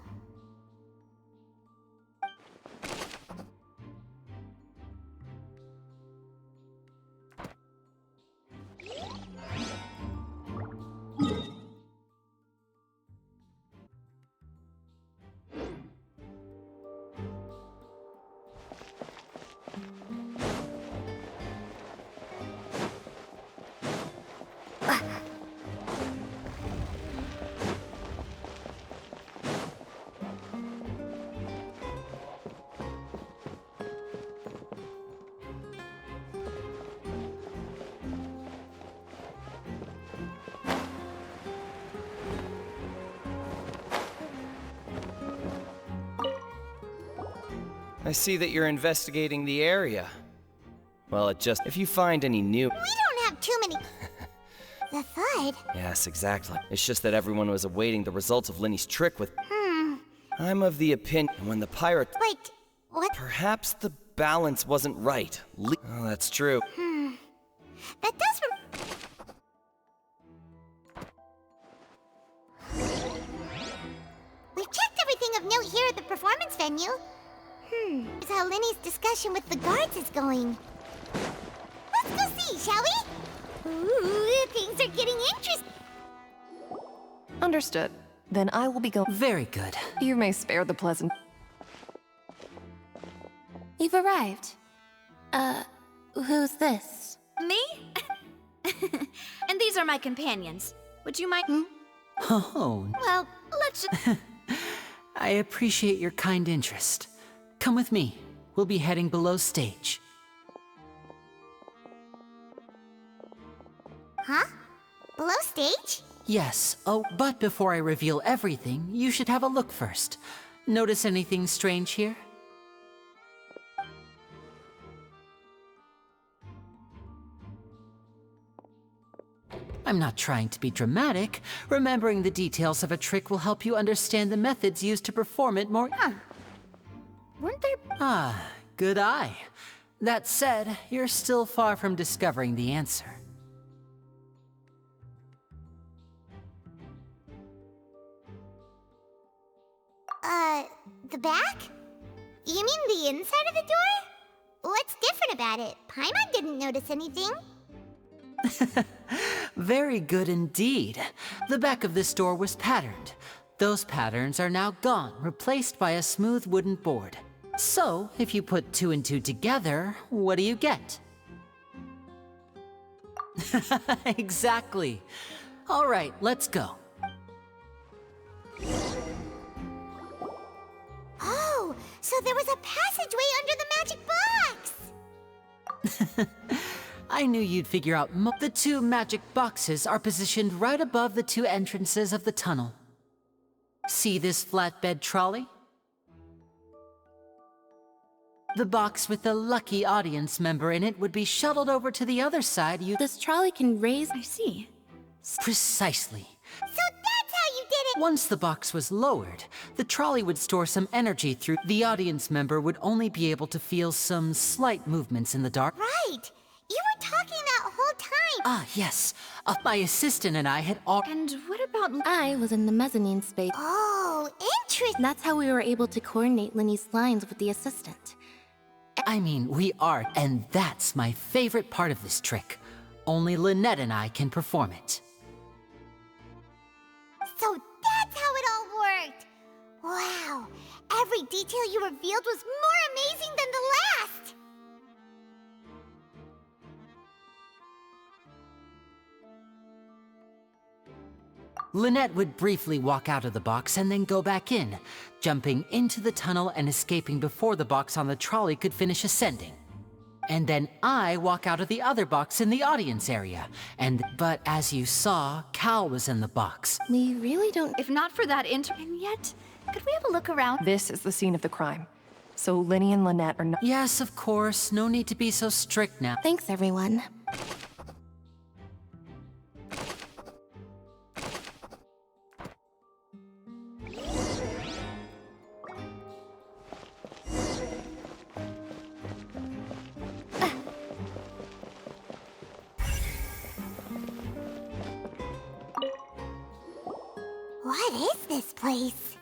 I see that you're investigating the area. Well, if you find any new... We don't have too many... The Thud? Yes, exactly. It's just that everyone was awaiting the results of Linny's trick with... I'm of the opinion when the pirate... Wait, what? Perhaps the balance wasn't right. Oh, that's true. That does... We've checked everything of note here at the performance venue. Here's how Linny's discussion with the guards is going. Let's go see, shall we? Ooh, things are getting interesting. Understood. Then I will be going. Very good. You may spare the pleasant. You've arrived. Who's this? Me? And these are my companions. Would you mind? Oh. Well, let's just... I appreciate your kind interest. Come with me. We'll be heading below stage. Huh? Below stage? Yes. Oh, but before I reveal everything, you should have a look first. Notice anything strange here? I'm not trying to be dramatic. Remembering the details of a trick will help you understand the methods used to perform it more... Weren't there... Ah, good eye. That said, you're still far from discovering the answer. The back? You mean the inside of the door? What's different about it? Paimon didn't notice anything. Very good indeed. The back of this door was patterned. Those patterns are now gone, replaced by a smooth wooden board. So, if you put 2 and 2 together, what do you get? Exactly. All right, let's go. Oh, so there was a passageway under the magic box! I knew you'd figure out the 2 magic boxes are positioned right above the 2 entrances of the tunnel. See this flatbed trolley? The box with the lucky audience member in it would be shuttled over to the other side. This trolley can raise... I see. Precisely. So that's how you did it! Once the box was lowered, the trolley would store some energy through... The audience member would only be able to feel some slight movements in the dark. Right! You were talking that whole time! Ah, yes. My assistant and I had all... And what about... I was in the mezzanine space. Oh, interesting! That's how we were able to coordinate Linny's lines with the assistant. I mean, we are, and that's my favorite part of this trick. Only Lynette and I can perform it. So that's how it all worked! Wow! Every detail you revealed was more amazing than the last! Lynette would briefly walk out of the box and then go back in, jumping into the tunnel and escaping before the box on the trolley could finish ascending. And then I walk out of the other box in the audience area, but as you saw, Cal was in the box. We really don't... If not for that and yet, could we have a look around? This is the scene of the crime. So Linny and Lynette are not... Yes, of course. No need to be so strict now. Thanks, everyone. What is this place?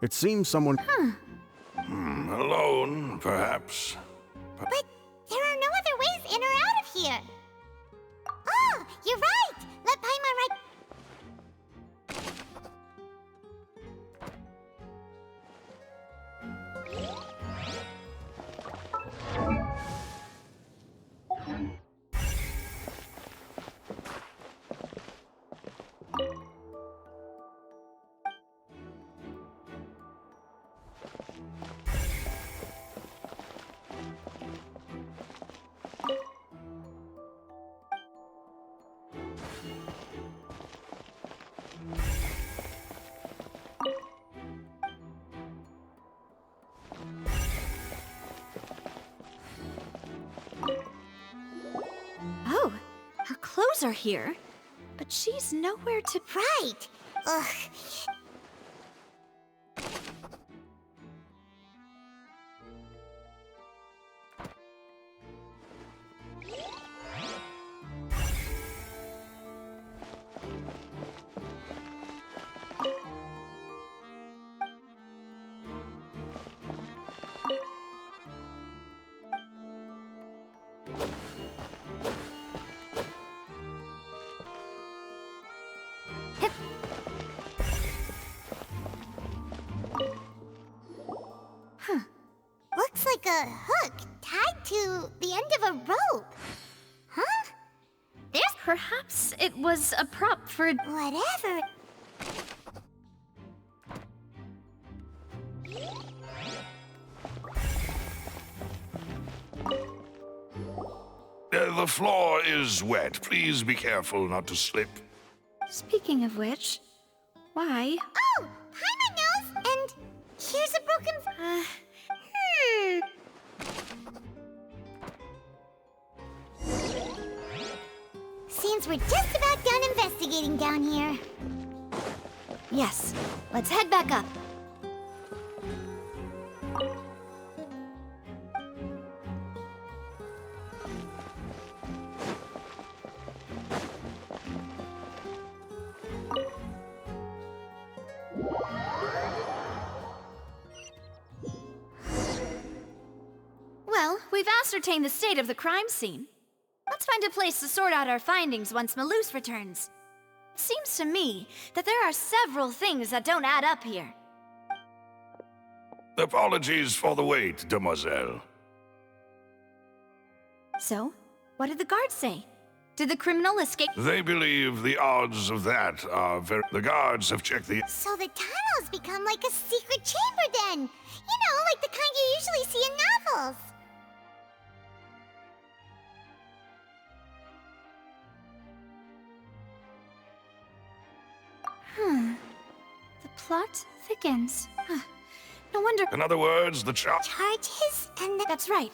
It seems someone... Alone, perhaps. But there are no other ways in or out of here. Oh, you're right! Let Paimon ride... Oh, her clothes are here, but she's nowhere to... Right! Ugh. Looks like a hook tied to the end of a rope. Huh? There's Perhaps it was a prop for... Whatever. The floor is wet. Please be careful not to slip. Speaking of which, why? Oh! Paimon knows! And here's a broken... Seems we're just about done investigating down here. Yes, let's head back up. Well, we've ascertained the state of the crime scene. Let's find a place to sort out our findings once Malus returns. It seems to me that there are several things that don't add up here. Apologies for the wait, demoiselle. So, what did the guards say? Did the criminal escape? They believe the odds of that are very... The guards have checked the... So the tunnels become like a secret chamber then! You know, like the kind you usually see in novels! The plot thickens. No wonder... In other words, the Charges and... That's right.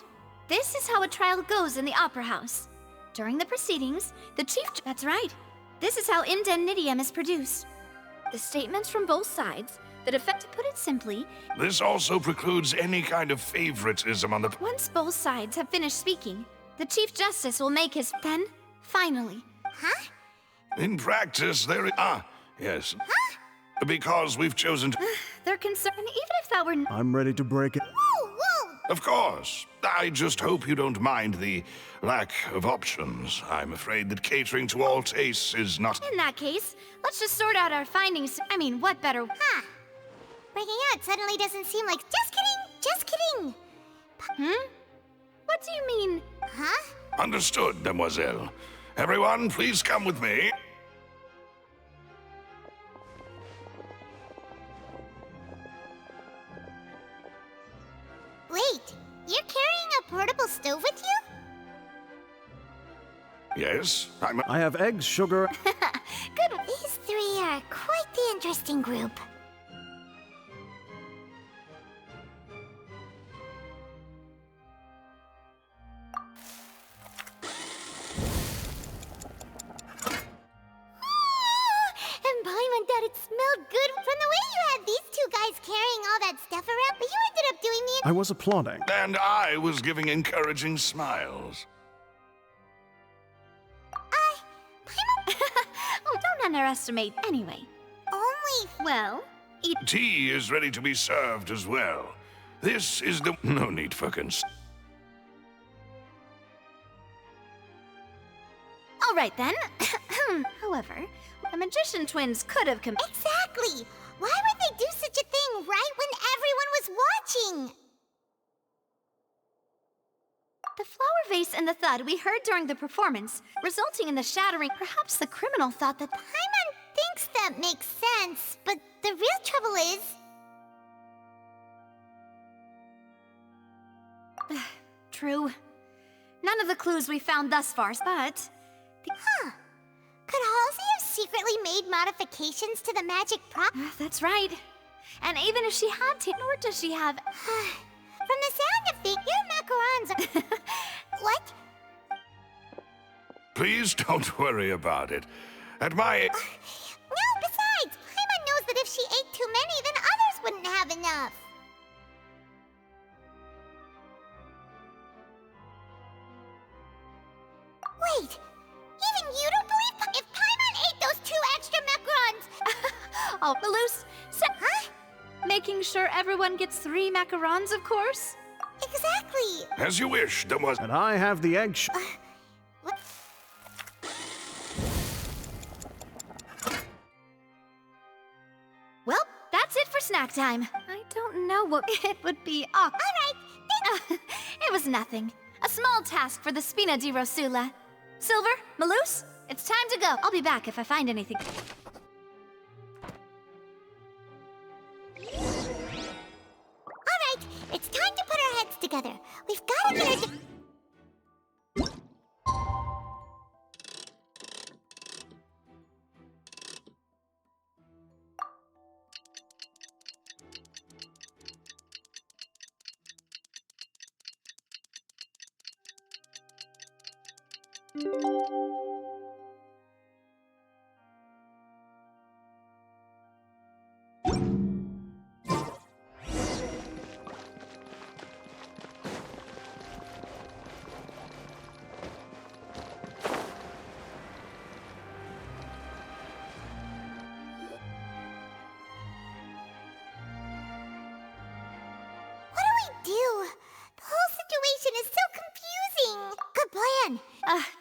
This is how a trial goes in the Opera House. During the proceedings, the chief... That's right. This is how indemnitium is produced. The statements from both sides that affect... To put it simply... This also precludes any kind of favoritism on the... Once both sides have finished speaking, the Chief Justice will make his... Then, finally... Huh? In practice, there is... yes. Huh? Because we've chosen to... They're concerned, even if that were... I'm ready to break it. Whoa, whoa! Of course. I just hope you don't mind the lack of options. I'm afraid that catering to all tastes is not... In that case, let's just sort out our findings. I mean, what better... Huh. Breaking out suddenly doesn't seem like... Just kidding! Just kidding! What do you mean? Huh? Understood, demoiselle. Everyone, please come with me. Wait, you're carrying a portable stove with you? Yes, I have eggs, sugar... Good. These three are quite the interesting group. And Paimon thought it smelled good from the way you had these two guys carrying all that stuff around, but you ended up doing the... I was applauding. And I was giving encouraging smiles. Oh, don't underestimate. Anyway. Only... Well, eat... Tea is ready to be served as well. This is the... No need for All right, then. However, the magician twins could have Exactly! Why would they do such a thing right when everyone was watching? The flower vase and the thud we heard during the performance, resulting in the shattering... Perhaps the criminal thought that... Paimon thinks that makes sense, but the real trouble is... True. None of the clues we found thus far, but... Huh. Could Halsey have secretly made modifications to the magic prop? That's right. And even if she had to, nor does she have... From the sound of things, your macarons are... What? Please don't worry about it. At my... No, besides, Paimon knows that if she ate too many, then others wouldn't have enough. Wait, even you don't believe if Paimon ate those 2 extra macarons? Oh, Malus, huh? Making sure everyone gets 3 macarons, of course? Exactly. As you wish, demoiselle. And I have the egg What? Well, that's it for snack time. I don't know what it would be. Oh, all right. It was nothing. A small task for the Spina di Rosula. Silver, Malus, It's time to go. I'll be back if I find anything. Alright, it's time to put our heads together. We've gotta get our...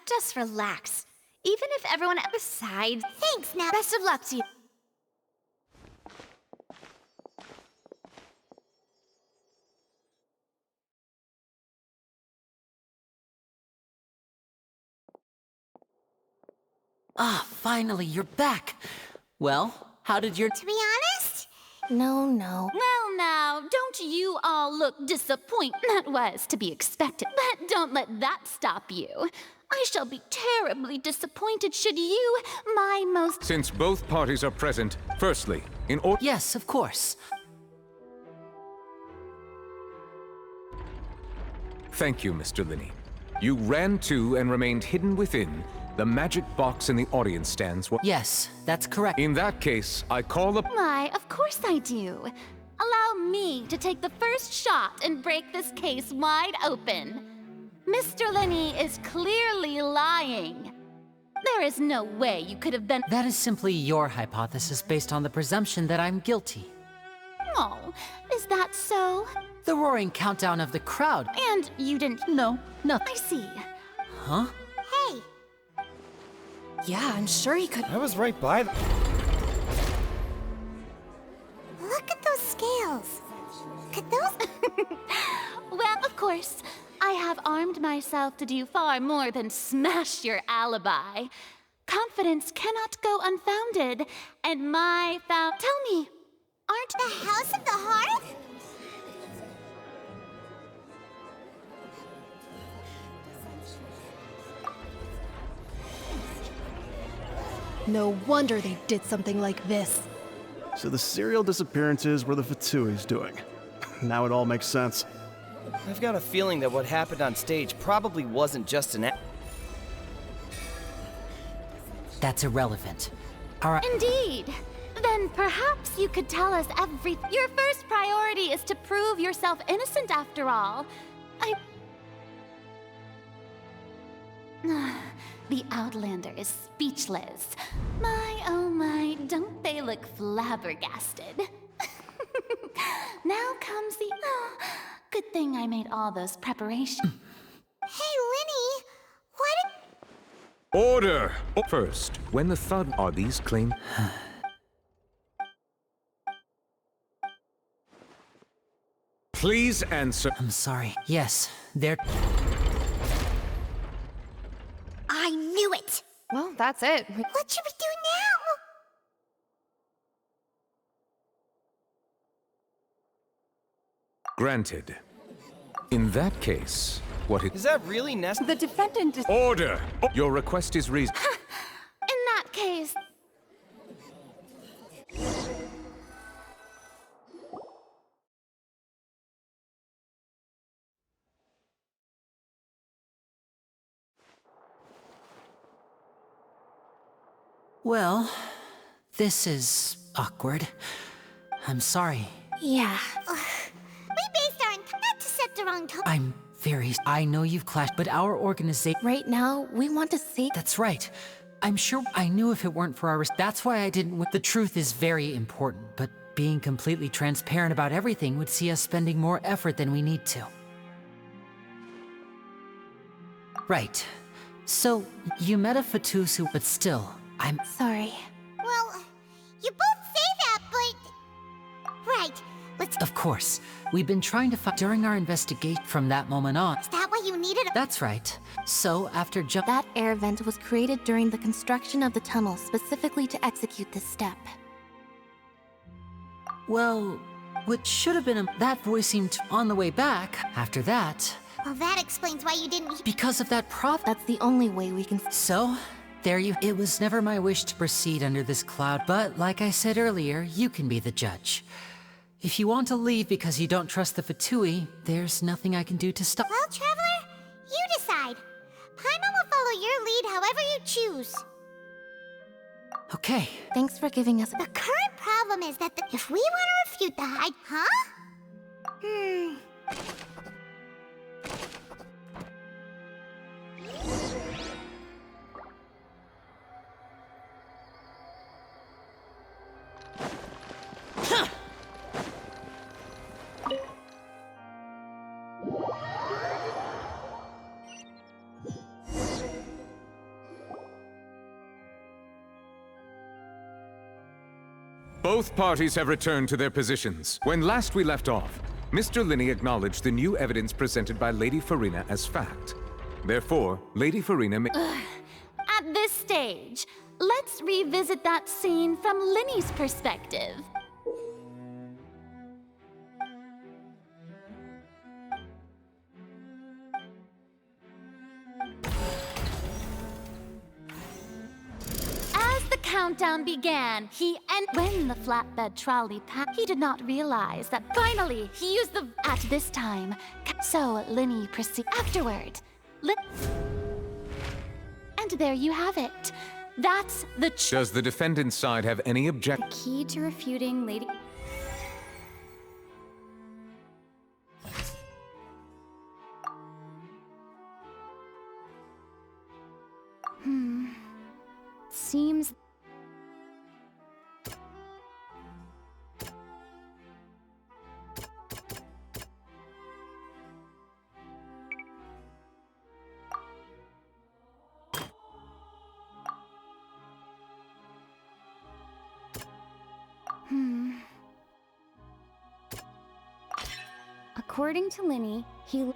Just relax. Even if everyone besides... Thanks, now. Best of luck to you. Ah, finally, you're back. Well, how did your... To be honest? No. Well now, don't you all look disappointed? That was to be expected. But don't let that stop you. I shall be terribly disappointed should you, my most... Since both parties are present, firstly, in order... Yes, of course. Thank you, Mr. Linney. You ran to and remained hidden within the magic box in the audience stands. Yes, that's correct. In that case, I call the... Why, of course I do. Allow me to take the first shot and break this case wide open. Mr. Linney is clearly lying. There is no way you could have been... That is simply your hypothesis based on the presumption that I'm guilty. Oh, is that so? The roaring countdown of the crowd. And you didn't... No, nothing. I see. Huh? Hey! Yeah, I'm sure he could... I was right by them. Look at those scales. Could those... Well, of course. I have armed myself to do far more than smash your alibi. Confidence cannot go unfounded, and my Tell me, aren't the House of the Hearth? No wonder they did something like this. So the serial disappearances were the Fatsui's doing. Now it all makes sense. I've got a feeling that what happened on stage probably wasn't just an That's irrelevant. All right. Indeed. Then perhaps you could tell us everything. Your first priority is to prove yourself innocent after all. The Outlander is speechless. My, oh my, don't they look flabbergasted? Now comes the... Oh, good thing I made all those preparations. Hey, Linney, why did... Order! First, when the thud are these claims... Please answer. I'm sorry. Yes, they're... I knew it! Well, that's it. What should we do now? Granted. In that case, what Is that really necessary? The defendant is... Order! Your request is reasonable. In that case... Well, this is awkward. I'm sorry. Yeah. We based our not to set the wrong tone. I'm very... I know you've clashed, but our organization... Right now, we want to see... That's right. I'm sure I knew if it weren't for our... That's why I didn't... The truth is very important, but being completely transparent about everything would see us spending more effort than we need to. Right. So, you met a Fatusu, but still, I'm... Sorry. Well, you both say that, but... Right, let's... Of course. We've been trying to find... During our investigation from that moment on... Is that why you needed a... That's right. So, after That air vent was created during the construction of the tunnel specifically to execute this step. Well, what should have been that voice seemed on the way back. After that... Well, that explains why you didn't... Because of that That's the only way we can... So, there you... It was never my wish to proceed under this cloud, but like I said earlier, you can be the judge. If you want to leave because you don't trust the Fatui, there's nothing I can do to stop... Well, Traveler, you decide. Paimon will follow your lead however you choose. Okay. Thanks for giving us... The current problem is that if we want to refute the hide... Huh? Both parties have returned to their positions. When last we left off, Mr. Linney acknowledged the new evidence presented by Lady Farina as fact. Therefore, Lady Farina may... At this stage, let's revisit that scene from Linney's perspective. As the countdown began, when the flatbed trolley passed, he did not realize that finally he used the... At this time, so Linney proceeded afterward. And there you have it. That's the... Does the defendant's side have any objection? The key to refuting Lady... Seems... According to Linney, he...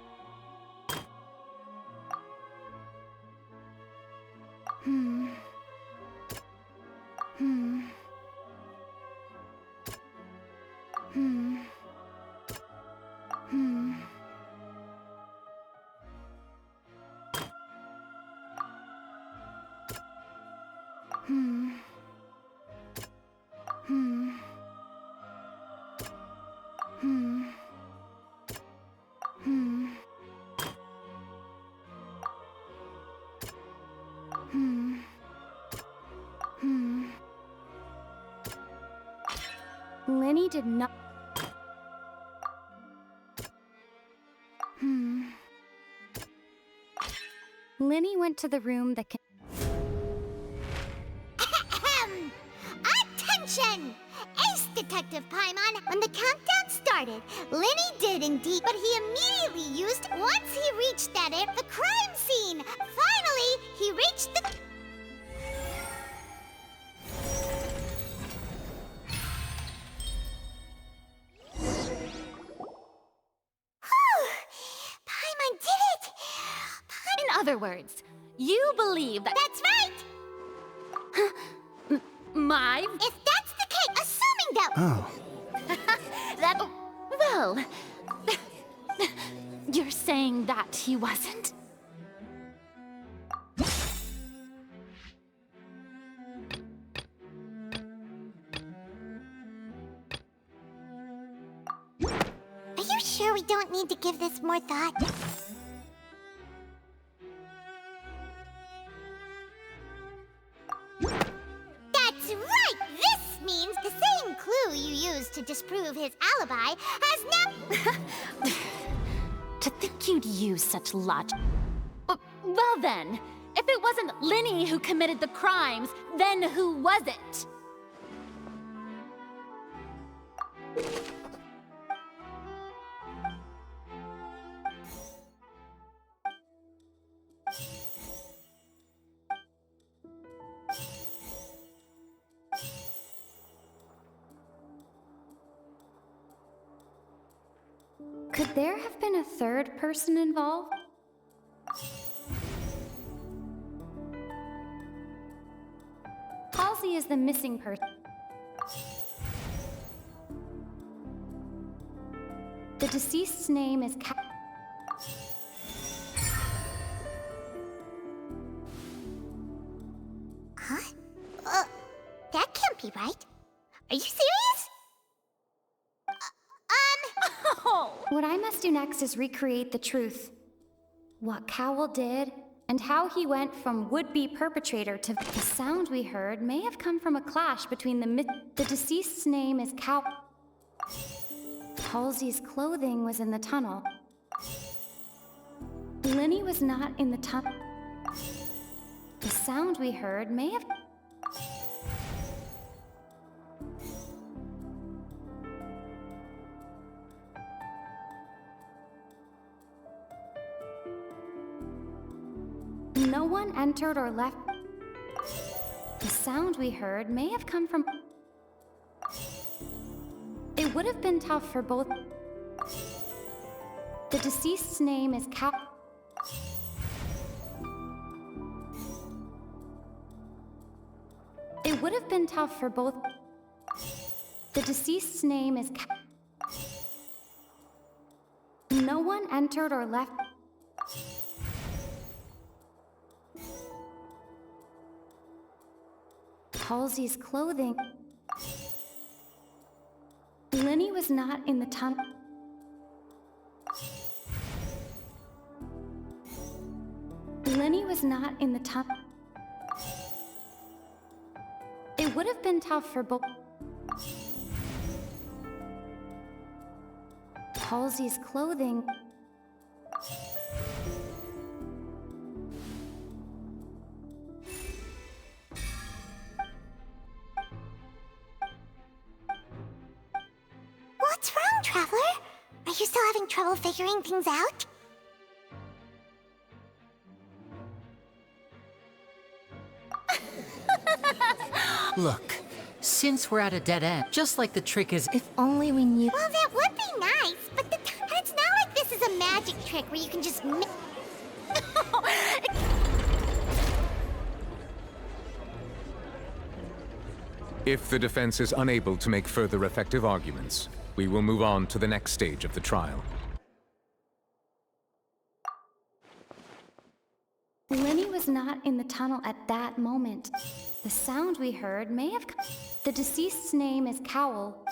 Linney did not... Linney went to the room that can... Attention! Ace Detective Paimon! When the countdown started, Linney did indeed, but he immediately used... Once he reached that the crime scene! Finally, he reached the... Paimon did it! In other words, you believe that... That's right! If that's the case, assuming that... Oh. that... Well... You're saying that he wasn't? Are you sure we don't need to give this more thought? That's right! This means the same clue you used to disprove his alibi has now... To think you'd use such logic. Well then, if it wasn't Linney who committed the crimes, then who was it? Could there have been a third person involved? Halsey is the missing person. The deceased's name is Huh? That can't be right. Are you serious? What I must do next is recreate the truth. What Cowell did, and how he went from would-be perpetrator to the sound we heard may have come from a clash between the deceased's name is Halsey's clothing was in the tunnel. Linny was not in the tunnel. The sound we heard may have... No one entered or left. The sound we heard may have come from... It would have been tough for both... The deceased's name is It would have been tough for both... The deceased's name is No one entered or left... Halsey's clothing... Linny was not in the tunnel. Linny was not in the tunnel. It would have been tough for both... Halsey's clothing... What's wrong, Traveler? Are you still having trouble figuring things out? Look, since we're at a dead end, just like the trick is... If only we knew... Well, that would be nice, but it's not like this is a magic trick where you can just... If the defense is unable to make further effective arguments, we will move on to the next stage of the trial. Linny was not in the tunnel at that moment. The sound we heard may have... The deceased's name is Cowell.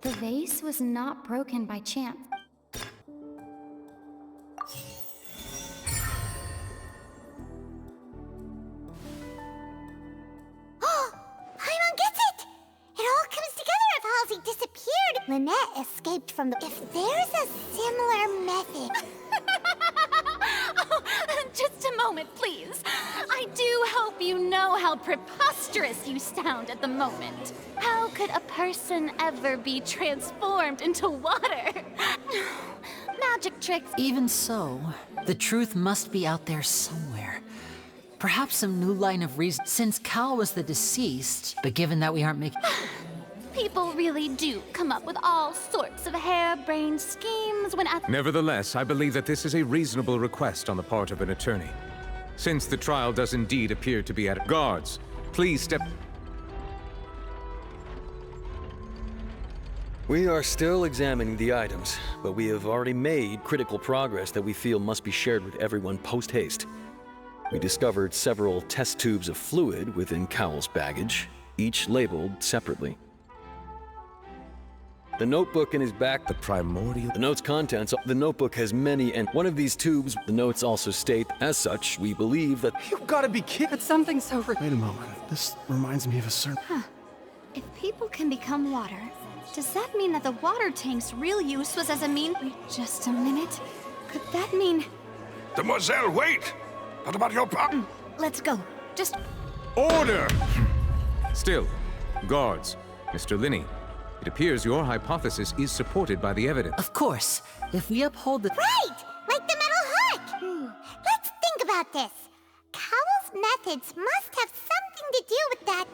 The vase was not broken by chance. Paimon gets it! It all comes together if Halsey disappeared. Lynette escaped from the... If there's a similar method... Just a moment, please. I do hope you know how preposterous you sound at the moment. How could a person ever be transformed into water? Magic tricks. Even so, the truth must be out there somewhere. Perhaps some new line of reason, since Cal was the deceased, but given that we aren't making... People really do come up with all sorts of harebrained schemes when at... Nevertheless, I believe that this is a reasonable request on the part of an attorney. Since the trial does indeed appear to be at... Guards, please step... We are still examining the items, but we have already made critical progress that we feel must be shared with everyone post-haste. We discovered several test tubes of fluid within Cowell's baggage, each labeled separately. The notebook in his back, the primordial... The note's contents, the notebook has many, and one of these tubes, the notes also state, as such, we believe that... You gotta be kidding! It's something so... Wait a moment, this reminds me of a certain... If people can become water, does that mean that the water tank's real use was as a mean... Wait just a minute. Could that mean... Demoiselle, wait! What about your Let's go. Just... Order! Still, guards, Mr. Linny, it appears your hypothesis is supported by the evidence. Of course. If we uphold the... Right! Like the metal hook! Let's think about this. Cowell's methods must have something to do with that...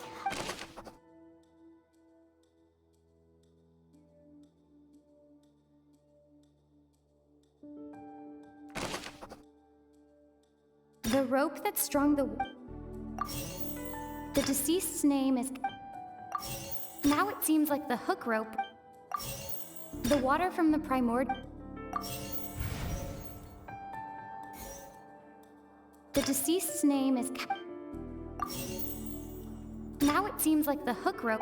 The rope that strung the... The deceased's name is... Now it seems like the hook rope. The water from the primordial... The deceased's name is... Now it seems like the hook rope.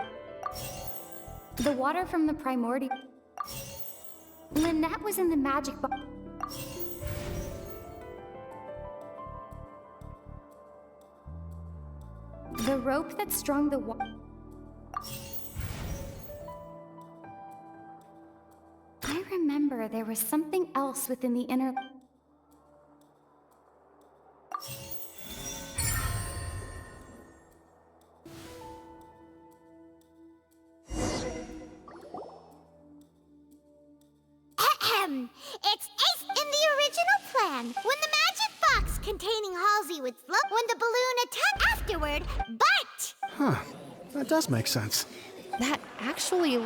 The water from the primordial... Lynette was in the magic box. The rope that strung the I remember there was something else within the inner... It's in the original plan. When the magic box containing Halsey would float when the balloon attacked afterward, but... Huh. That does make sense. That actually...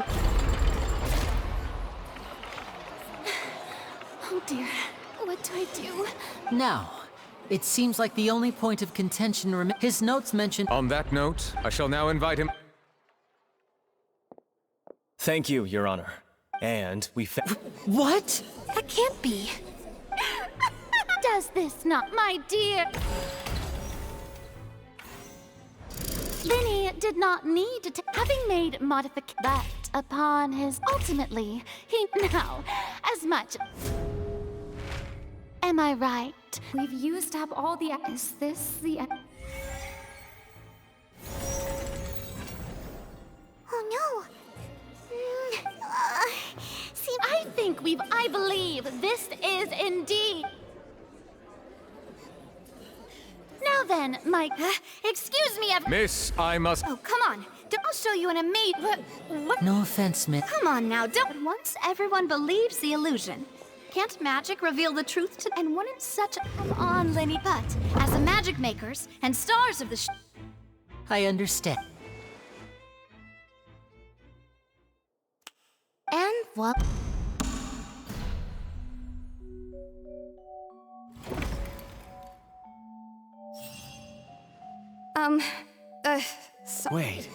Oh dear, what do I do? Now, it seems like the only point of contention his notes mention... On that note, I shall now invite him... Thank you, Your Honor. And we What? That can't be. Does this not, my dear? Linny did not need to having made modification, but upon his ultimately, he now as much. Am I right? We've used up all the... Is this the... Oh no! See, I believe this is indeed... Now then, Mike... excuse me, Miss, I must... Oh, come on. I'll show you an amazing... What? No offense, Miss. Come on now, don't... Once everyone believes the illusion, can't magic reveal the truth to... And wouldn't such a... Come on, Linny. But, as the magic makers and stars of the I understand. And what? Wait.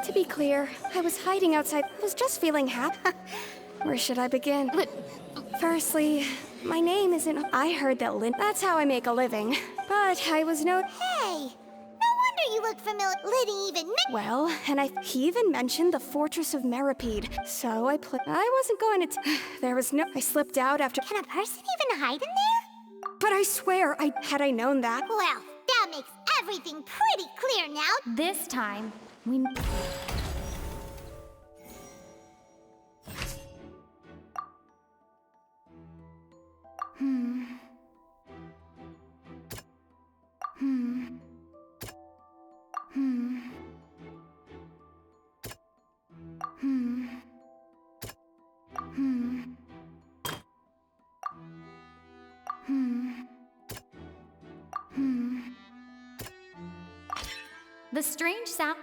To be clear, I was hiding outside. I was just feeling happy. Where should I begin? Firstly, my name isn't... I heard that that's how I make a living. But I was no... Hey! No wonder you look familiar. Liddy even... Well, and he even mentioned the Fortress of Meripede. So I wasn't going to... There was no... I slipped out after... Can a person even hide in there? But I swear, had I known that... Well, that makes everything pretty clear now. This time, we... The strange sound...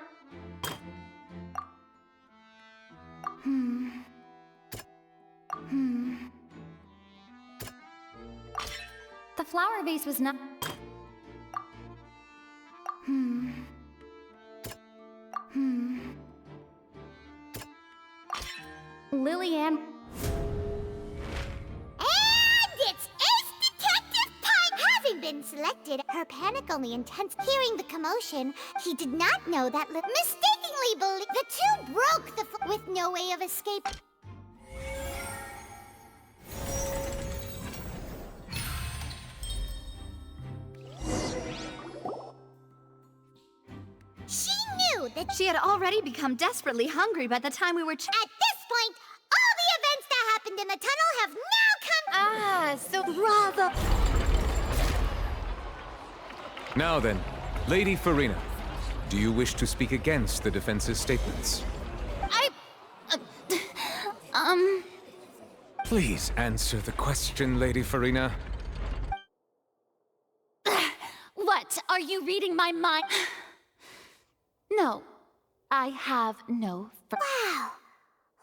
The flower vase was not... Lillian... Having been selected, her panic only intense. Hearing the commotion, he did not know that mistakenly believed the two broke the with no way of escape. She knew that she had already become desperately hungry by the time we were... At this point, all the events that happened in the tunnel have now come... Ah, so rather... Now then, Lady Farina, do you wish to speak against the defense's statements? Please answer the question, Lady Farina. What? Are you reading my mind? No, I have no... Wow!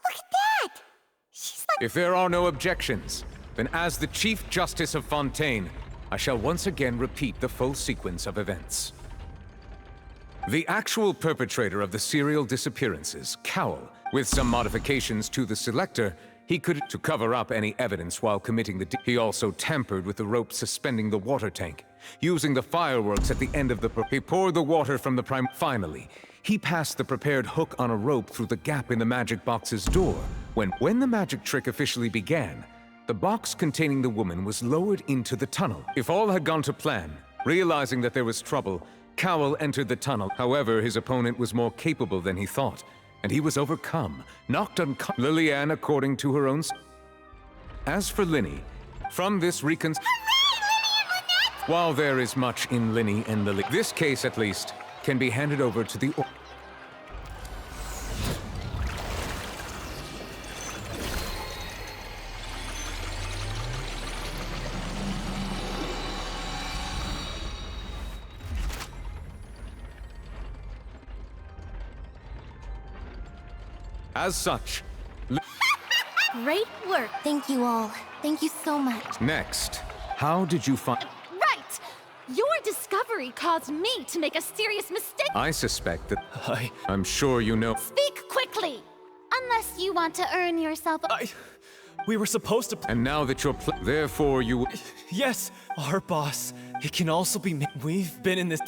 Look at that! She's like... If there are no objections, then as the Chief Justice of Fontaine, I shall once again repeat the full sequence of events. The actual perpetrator of the serial disappearances, Cowl, with some modifications to the selector, he could to cover up any evidence while committing the he also tampered with the rope suspending the water tank. Using the fireworks at the end of the he poured the water from the prime. Finally, he passed the prepared hook on a rope through the gap in the magic box's door. When the magic trick officially began, the box containing the woman was lowered into the tunnel. If all had gone to plan, realizing that there was trouble, Cowl entered the tunnel. However, his opponent was more capable than he thought, and he was overcome, knocked unconscious. Lillian, according to her own. As for Linny, from this while there is much in Linny and Lily, this case at least can be handed over to the. As such, Great work. Thank you all. Thank you so much. next, how did you find? Right! Your discovery caused me to make a serious mistake. I suspect that I'm sure you know. Speak quickly! Unless you want to earn yourself a... We were supposed to. And now that you're therefore you. Yes, our boss. It can also be me. We've been in this.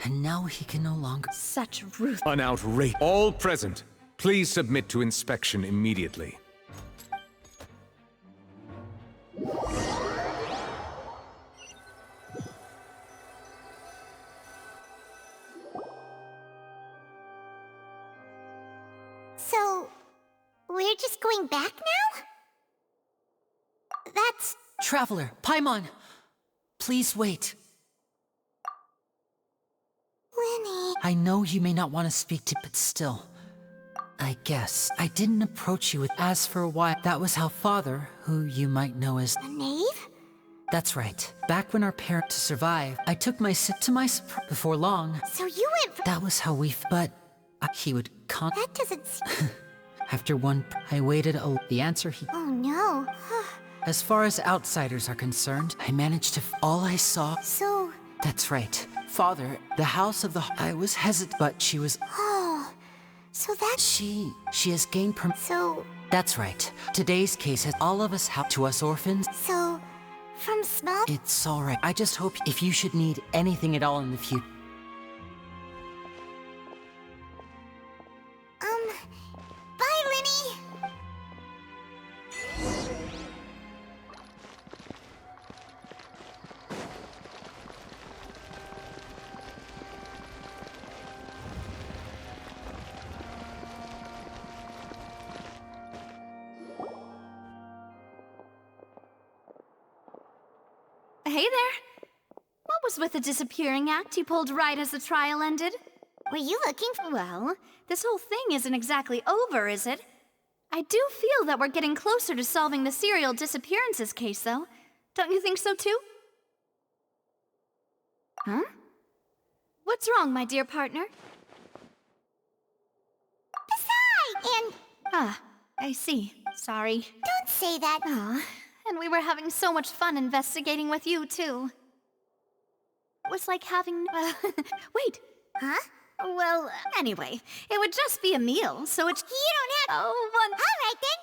And now he can no longer. Such ruth. An outrage. All present, please submit to inspection immediately. So, we're just going back now? That's... Traveler, Paimon, please wait. Lenny... I know you may not want to speak to, but still. I guess I didn't approach you with as for a while. That was how Father, who you might know as... A knave? That's right. Back when our parent to survive, I took my sit to my before long. So you went for... That was how we... But he would That doesn't seem... After one, I waited the answer he... Oh no. As far as outsiders are concerned, I managed to... All I saw... So... That's right. Father, the house of the... I was hesitant, but she was... Oh... So that... She has gained So... That's right. Today's case has all of us helped to us orphans. So... From small... It's alright. I just hope if you should need anything at all in the future... Bye, Lenny! Hey there. What was with the disappearing act you pulled right as the trial ended? Were you looking for... Well, this whole thing isn't exactly over, is it? I do feel that we're getting closer to solving the serial disappearances case, though. Don't you think so, too? Huh? What's wrong, my dear partner? Besides! And... Ah, I see. Sorry. Don't say that. Aw, and we were having so much fun investigating with you, too. It was like having... wait. Huh? Well, anyway, it would just be a meal, so it's... You don't have... Oh, one... All right, then.